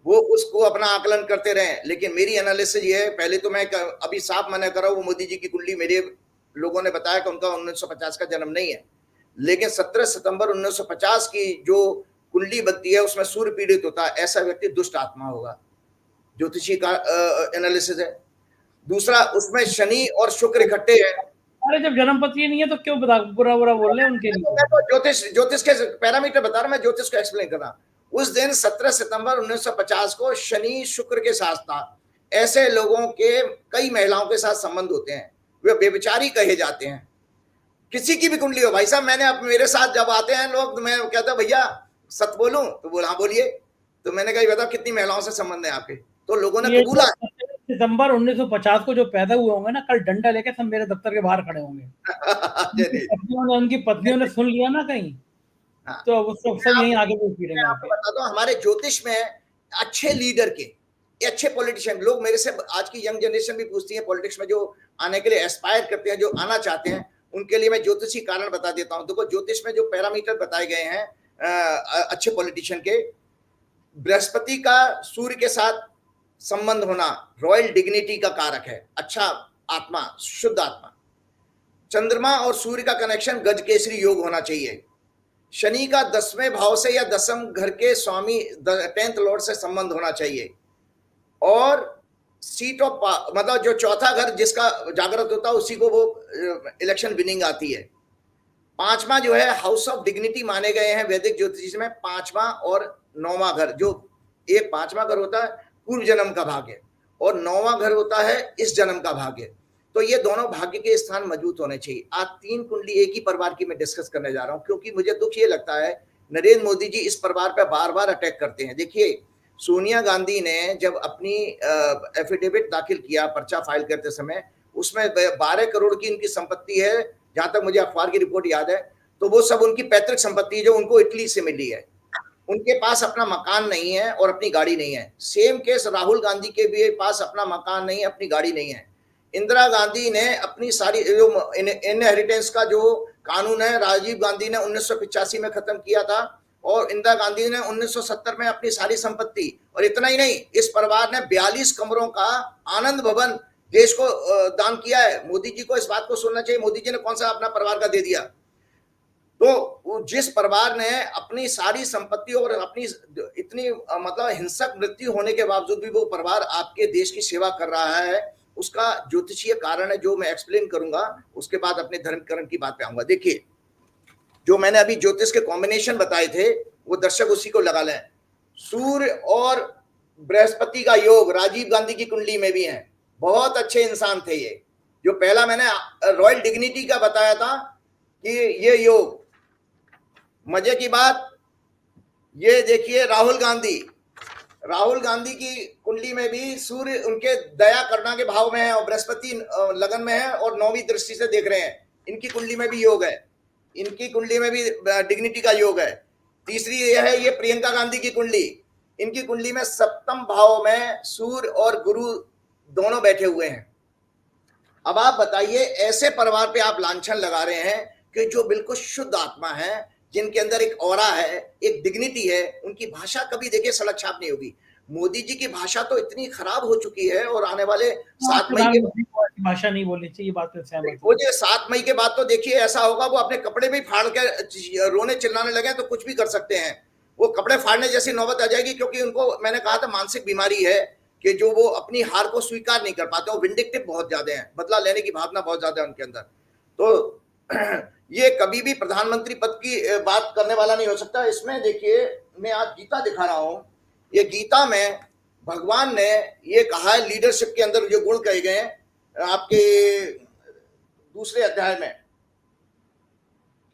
वो उसको अपना आकलन करते रहे, लेकिन मेरी एनालिसिस ये है, पहले तो मैं अभी साफ मना कर रहा हूं, वो मोदी जी की कुंडली मेरे लोगों ने बताया कि उनका 1950 का जन्म नहीं है। लेकिन 17 सितंबर 1950 की जो कुंडली बनती है उसमें सूर्य पीड़ित होता है, ऐसा व्यक्ति दुष्ट आत्मा होगा, ज्योतिषी का एनालिसिस है। दूसरा, उसमें शनि और शुक्र इकट्ठे हैं। अरे जब जन्मपति नहीं है तो क्यों बुरा बुरा बोल रहे हैं उनके लिए? मैं तो ज्योतिष के पैरामीटर बता रहा, मैं ज्योतिष को एक्सप्लेन कर रहा। उस दिन 17 सितंबर 1950 को शनि शुक्र के साथ था। ऐसे लोगों के कई महिलाओं के साथ संबंध होते हैं, वे बेविचारी कहे जाते हैं। किसी की भी कुंडली हो भाई साहब, मैंने अब मेरे साथ जब आते हैं लोग तो मैं कहता भैया सच बोलूं, तो बोला हाँ बोलिए। तो मैंने कहा बताओ कितनी महिलाओं से संबंध है आपके, तो लोगों ने कबूला। सितंबर 1950 को जो पैदा हुए होंगे ना, कल डंडा लेके सब मेरे दफ्तर के बाहर खड़े होंगे। उनकी पत्नियों ने सुन लिया ना कहीं, तो वो सब यहीं आगे भी फिरेंगे। आपको बताता हूँ, हमारे ज्योतिष में अच्छे लीडर के, अच्छे पॉलिटिशियन लोग मेरे से, आज की यंग जनरेशन भी पूछती है पॉलिटिक्स में जो आने के लिए एस्पायर करते हैं, जो आना चाहते हैं, उनके लिए मैं ज्योतिषी कारण बता देता हूँ। देखो ज्योतिष में जो पैरामीटर बताए गए हैं अच्छे पॉलिटिशियन के, बृहस्पति का सूर्य के साथ संबंध होना रॉयल डिग्निटी का कारक है, अच्छा आत्मा, शुद्ध आत्मा। चंद्रमा और सूर्य का कनेक्शन गजकेसरी योग होना चाहिए। शनि का 10वें भाव से या 10म घर के स्वामी 10th लॉर्ड से संबंध होना चाहिए। और सीट ऑफ मतलब जो चौथा घर जिसका जागृत होता है उसी को वो इलेक्शन विनिंग आती है। 5वां जो है हाउस ऑफ डिग्निटी माने गए हैं वैदिक ज्योतिष में, 5वां और 9वां घर, जो एक 5वां घर होता है पूर्व जन्म का भाग्य और 9वां घर होता है इस जन्म का भाग्य। तो ये दोनों भाग्य के स्थान मजबूत होने चाहिए। आज 3 कुंडली एक ही परिवार की मैं डिस्कस करने जा रहा हूं, क्योंकि मुझे दुख ये लगता है नरेंद्र मोदी जी इस परिवार पर बार बार अटैक करते हैं। देखिए सोनिया गांधी ने जब अपनी एफिडेविट दाखिल किया पर्चा फाइल करते समय, उसमें 12 करोड़ की उनकी संपत्ति है, जहां तक मुझे अखबार की रिपोर्ट याद है। तो वो सब उनकी पैतृक संपत्ति जो उनको इटली से मिली है। उनके पास अपना मकान नहीं है और अपनी गाड़ी नहीं है। सेम केस राहुल गांधी के भी पास अपना मकान नहीं है, अपनी गाड़ी नहीं है। इंदिरा गांधी ने अपनी सारी जो इनहेरिटेंस का जो कानून है राजीव गांधी ने 1985 में खत्म किया था, और इंदिरा गांधी ने 1970 में अपनी सारी संपत्ति, और इतना ही नहीं, इस परिवार ने 42 कमरों का आनंद भवन देश को दान किया है। मोदी जी को इस बात को सुनना चाहिए, मोदी जी ने कौन सा अपना परिवार का दे दिया। तो जिस परिवार ने अपनी सारी संपत्ति और अपनी इतनी मतलब हिंसक मृत्यु होने के बावजूद भी वो परिवार आपके देश की सेवा कर रहा है, उसका ज्योतिषीय कारण है जो मैं एक्सप्लेन करूंगा। उसके बाद अपने धर्मकरण की बात पे आऊंगा। देखिए जो मैंने अभी ज्योतिष के कॉम्बिनेशन बताए थे वो दर्शक उसी को लगा लें। सूर्य और बृहस्पति का योग राजीव गांधी की कुंडली में भी है। बहुत अच्छे इंसान थे ये। जो पहला मैंने रॉयल डिग्निटी का बताया था कि ये योग, मजे की बात ये देखिए राहुल गांधी की कुंडली में भी सूर्य उनके दया करुणा के भाव में है और बृहस्पति लगन में है और 9वीं दृष्टि से देख रहे हैं। इनकी कुंडली में भी योग है, इनकी कुंडली में भी डिग्निटी का योग है। तीसरी ये है, ये प्रियंका गांधी की कुंडली, इनकी कुंडली में 7म भाव में सूर्य और गुरु दोनों बैठे हुए हैं। अब आप बताइए, ऐसे परिवार पे आप लांछन लगा रहे हैं कि जो बिल्कुल शुद्ध आत्मा है, जिनके अंदर एक ऑरा है, एक डिग्निटी है, उनकी भाषा कभी देखिए सड़क छाप नहीं होगी। मोदी जी की भाषा तो इतनी खराब हो चुकी है, और आने वाले 7 मई के प्रधानमंत्री को ऐसी भाषा नहीं बोलनी चाहिए, बात में सहमत वो हूँ। जो 7 मई के बाद तो देखिए ऐसा होगा, वो अपने कपड़े भी फाड़ के रोने चिल्लाने लगे तो कुछ भी कर सकते हैं। वो कपड़े फाड़ने जैसी नौबत आ जाएगी, क्योंकि उनको मैंने कहा था मानसिक बीमारी है कि जो वो अपनी हार को स्वीकार नहीं कर पाते, वो विंडिक्टिव बहुत ज्यादा है, बदला लेने की भावना बहुत ज्यादा है उनके अंदर। तो ये कभी भी प्रधानमंत्री पद की बात करने वाला नहीं हो सकता। इसमें देखिए, मैं आज गीता दिखा रहा हूं, ये गीता में भगवान ने ये कहा है, लीडरशिप के अंदर जो गुण कहे गए हैं आपके दूसरे अध्याय में।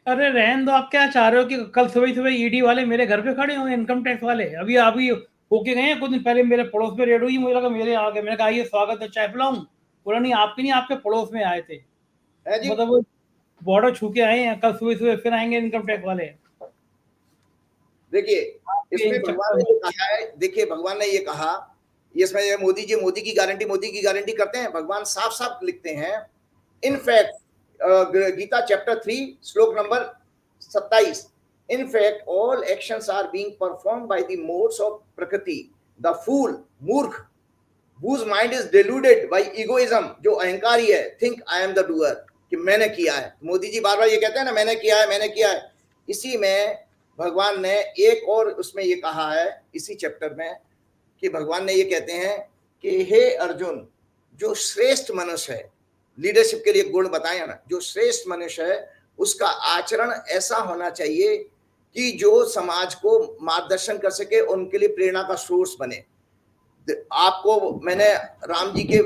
अरे रहन दो, आप क्या चाह रहे हो कि कल सुबह सुबह ईडी वाले मेरे घर पे खड़े होंगे, इनकम टैक्स वाले अभी अभी होके गए हैं। कुछ दिन पहले मेरे पड़ोस में रेड हुई, मुझे लगा मेरे आ गए। मैंने कहा ये स्वागत है, चाय पिलाऊं? बोला नहीं, आपके नहीं, आपके पड़ोस में आए थे। है जी, मतलब वो बॉर्डर छू के आए हैं, कल सुबह सुबह फिर आएंगे इनकम टैक्स वाले। देखिए आपके इसमें इन भगवान चक्कर ने में ये कहा है, देखिए भगवान ने ये कहा, इसमें ये मोदी की गारंटी करते हैं। भगवान साफ साफ लिखते हैं, इनफैक्ट गीता चैप्टर 3 श्लोक number 27, in fact all actions are being performed by the modes of prakriti, the fool मूर्ख whose mind is deluded by egoism, जो अहंकारी है, think I am the doer, कि मैंने किया है। मोदी जी बार बार ये कहते हैं ना, मैंने किया है, मैंने किया है। इसी में भगवान ने एक और उसमें ये कहा है, इसी चैप्टर में, कि भगवान ने ये कहते हैं कि हे अर्जुन, जो श्रेष्ठ मनुष्य है, लीडरशिप के लिए गुण बताए ना, जो श्रेष्ठ मनुष्य है उसका आचरण ऐसा होना चाहिए कि जो समाज को मार्गदर्शन कर सके, उनके लिए प्रेरणा का सोर्स बने। आपको मैंने राम जी के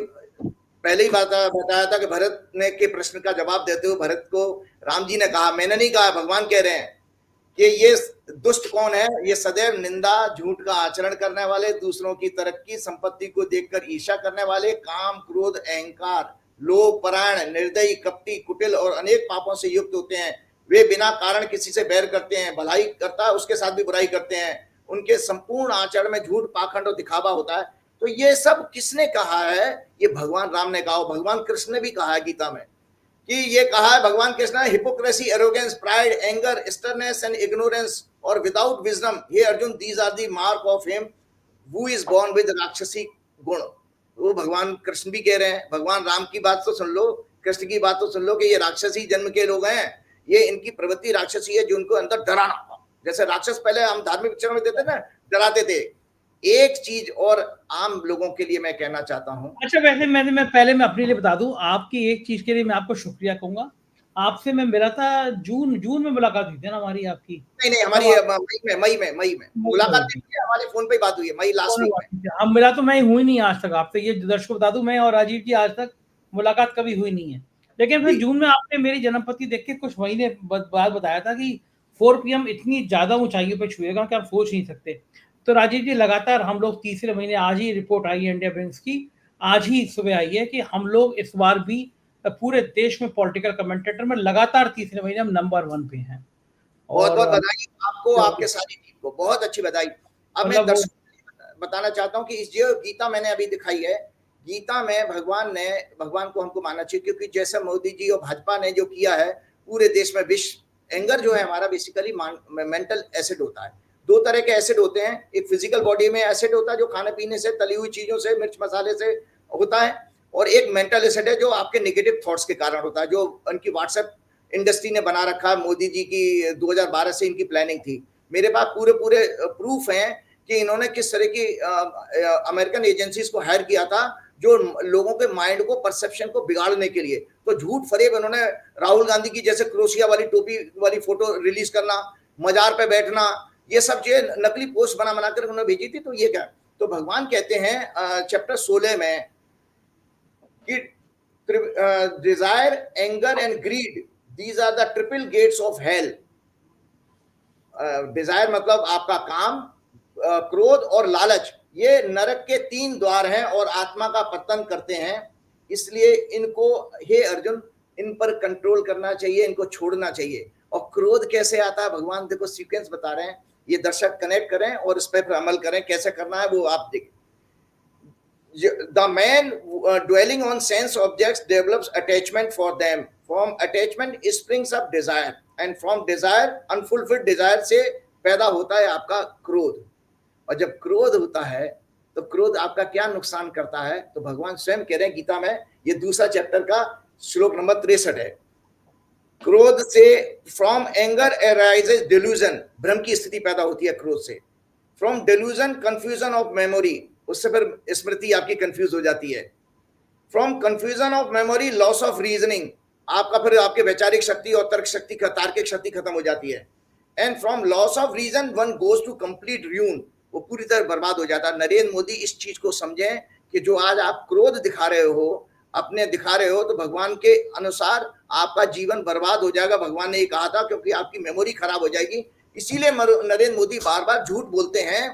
पहले ही बताया था कि भरत ने के प्रश्न का जवाब देते हुए भरत को राम जी ने कहा, मैंने नहीं कहा, भगवान कह रहे हैं कि ये दुष्ट कौन है, ये सदैव निंदा झूठ का आचरण करने वाले, दूसरों की तरक्की संपत्ति को देखकर ईर्ष्या करने वाले, काम क्रोध अहंकार लोभ परायण निर्दयी कपटी कुटिल और अनेक पापों से युक्त होते हैं। वे बिना कारण किसी से बैर करते हैं, भलाई करता है उसके साथ भी बुराई करते हैं, उनके संपूर्ण आचरण में झूठ पाखंड और दिखावा होता है। तो ये सब किसने कहा है? ये भगवान राम ने कहा, भगवान कृष्ण ने भी कहा है गीता में, कि ये कहा है भगवान कृष्ण ने, hypocrisy arrogance pride anger sternness and ignorance और विदाउट विजडम, हे Arjun, these are the mark of him who is born with राक्षसी गुण। वो भगवान कृष्ण भी कह रहे हैं। भगवान राम की बात तो सुन लो, कृष्ण की बात तो सुन लो, कि ये राक्षसी जन्म के लोग हैं, ये इनकी प्रवृत्ति राक्षसी है, जो उनको अंदर डराना, जैसे राक्षस पहले हम धार्मिक पिक्चर में देते ना, डराते थे। एक चीज और आम लोगों के लिए मैं कहना चाहता हूं। अच्छा, वैसे मैं अपने लिए बता दूं, आपकी एक चीज के लिए मैं आपको शुक्रिया कहूंगा। आपसे मैं मिला था जून में मुलाकात हुई थी ना हमारी आपकी। नहीं, हमारी मई में मुलाकात नहीं हुई, हमारे फोन पे बात हुई है, मई लास्ट वीक में। हम मिला तो मैं हुई नहीं आज तक आपसे, ये दर्शकों बता दूं, मैं और राजीव की आज तक मुलाकात कभी हुई नहीं है। लेकिन फिर जून में आपने मेरी जन्मपति देख के कुछ महीने बाद बताया था कि 4 PM इतनी ज्यादा ऊंचाइयों पर छुएगा कि आप सोच नहीं सकते। तो राजीव जी, लगातार हम लोग तीसरे महीने, आज ही रिपोर्ट आई है इंडिया बैंक्स की, आज ही सुबह आई है कि हम लोग इस बार भी पूरे देश में पॉलिटिकल कमेंटेटर में लगातार तीसरे महीने हम नंबर 1 पे हैं। बहुत बहुत और बधाई आपको, आपके सारी टीम को बहुत अच्छी बधाई। अब मैं दर्शकों को बताना चाहता हूँ कि इस जो गीता मैंने अभी दिखाई है, गीता में भगवान को हमको मानना चाहिए, क्योंकि जैसे मोदी जी और भाजपा ने जो किया है पूरे देश में, विश्व एंगर जो है हमारा बेसिकली मेंटल एसिड होता है। 2 तरह के एसिड होते हैं, एक फिजिकल बॉडी में एसिड होता है जो खाने पीने से, तली हुई चीजों से, मिर्च मसाले से होता है, और एक मेंटल एसिड है जो आपके नेगेटिव थॉट्स के कारण होता है, जो उनकी व्हाट्सएप इंडस्ट्री ने बना रखा है। मोदी जी की 2012 से इनकी प्लानिंग थी। मेरे पास पूरे प्रूफ हैं कि इन्होंने किस तरह की अमेरिकन एजेंसीज को हायर किया था, जो लोगों के माइंड को, परसेप्शन को बिगाड़ने के लिए। तो झूठ फरेब इन्होंने राहुल गांधी की जैसे क्रोशिया वाली टोपी वाली फोटो रिलीज करना, मजार पे बैठना, ये सब चीजें नकली पोस्ट बना कर उन्होंने भेजी थी। तो ये क्या, तो भगवान कहते हैं चैप्टर 16 में कि desire anger and greed, these are the triple gates of hell। Desire मतलब आपका काम, क्रोध और लालच, ये नरक के 3 द्वार हैं और आत्मा का पतन करते हैं। इसलिए इनको, हे अर्जुन, इन पर कंट्रोल करना चाहिए, इनको छोड़ना चाहिए। और क्रोध कैसे आता है, भगवान देखो सीक्वेंस बता रहे हैं, ये दर्शक कनेक्ट करें और इस पर अमल करें, कैसे करना है वो आप देखें। the man dwelling on sense objects develops attachment for them. From attachment springs up desire, and from desire, unfulfilled desire से पैदा होता है आपका क्रोध। और जब क्रोध होता है तो क्रोध आपका क्या नुकसान करता है, तो भगवान स्वयं कह रहे हैं गीता में, ये दूसरा चैप्टर का श्लोक नंबर 63 है। क्रोध से फ्रॉम एंगर अराइजेस डिल्यूजन, भ्रम की स्थिति पैदा होती है क्रोध से। From delusion confusion of memory, उससे फिर स्मृति आपकी कंफ्यूज हो जाती है। From confusion of memory loss of reasoning, आपका फिर आपके वैचारिक शक्ति और तर्क शक्ति, तार्किक शक्ति खत्म हो जाती है। And from loss of reason one goes to complete ruin, वो पूरी तरह बर्बाद हो जाता है। नरेंद्र मोदी इस चीज को समझें कि जो आज आप क्रोध दिखा रहे हो, अपने दिखा रहे हो, तो भगवान के अनुसार आपका जीवन बर्बाद हो जाएगा। भगवान ने ये कहा था, क्योंकि आपकी मेमोरी खराब हो जाएगी। इसीलिए नरेंद्र मोदी बार बार झूठ बोलते हैं,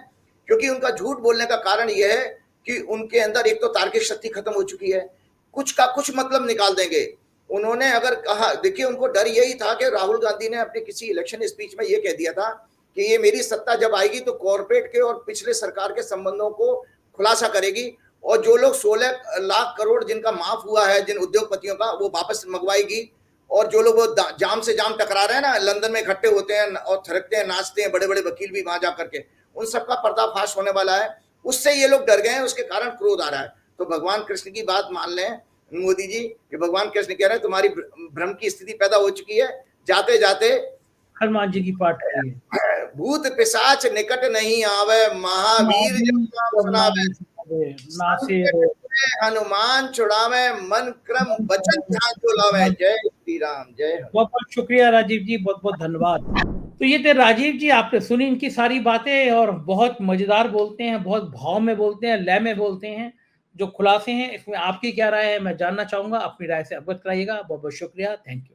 क्योंकि उनका झूठ बोलने का कारण यह है कि उनके अंदर एक तो तार्किक शक्ति खत्म हो चुकी है, कुछ का कुछ मतलब निकाल देंगे। उन्होंने अगर कहा, देखिए उनको डर यही था कि राहुल गांधी ने अपने किसी इलेक्शन स्पीच में ये कह दिया था कि ये मेरी सत्ता जब आएगी तो कॉर्पोरेट के और पिछले सरकार के संबंधों को खुलासा करेगी, और जो लोग 16 लाख करोड़ जिनका माफ हुआ है जिन उद्योगपतियों का, वो वापस मंगवाएगी। और जो लोग जाम से जाम टकरा रहे हैं ना, लंदन में इकट्ठे होते हैं और थिरकते हैं, नाचते हैं, बड़े बड़े वकील भी वहां जा करके, उन सबका पर्दाफाश होने वाला है। उससे ये लोग डर गए हैं, उसके कारण क्रोध आ रहा है। तो भगवान कृष्ण की बात मान लें मोदी जी, कि भगवान कृष्ण कह रहे हैं तुम्हारी भ्रम की स्थिति पैदा हो चुकी है। जाते जाते हनुमान जी की पाठ है, भूत पिशाच निकट नहीं आवे, महावीर जब नाम सुनावे, नासे हनुमान छुड़ावे, मन क्रम वचन ध्यान जो लावे। जय श्री राम, जय। बहुत बहुत शुक्रिया राजीव जी, बहुत बहुत धन्यवाद। तो ये थे राजीव जी, आपने सुनी इनकी सारी बातें, और बहुत मजेदार बोलते हैं, बहुत भाव में बोलते हैं, लय में बोलते हैं, जो खुलासे हैं। इसमें आपकी क्या राय है मैं जानना चाहूंगा, अपनी राय से अवगत कराइएगा। बहुत बहुत शुक्रिया, थैंक यू।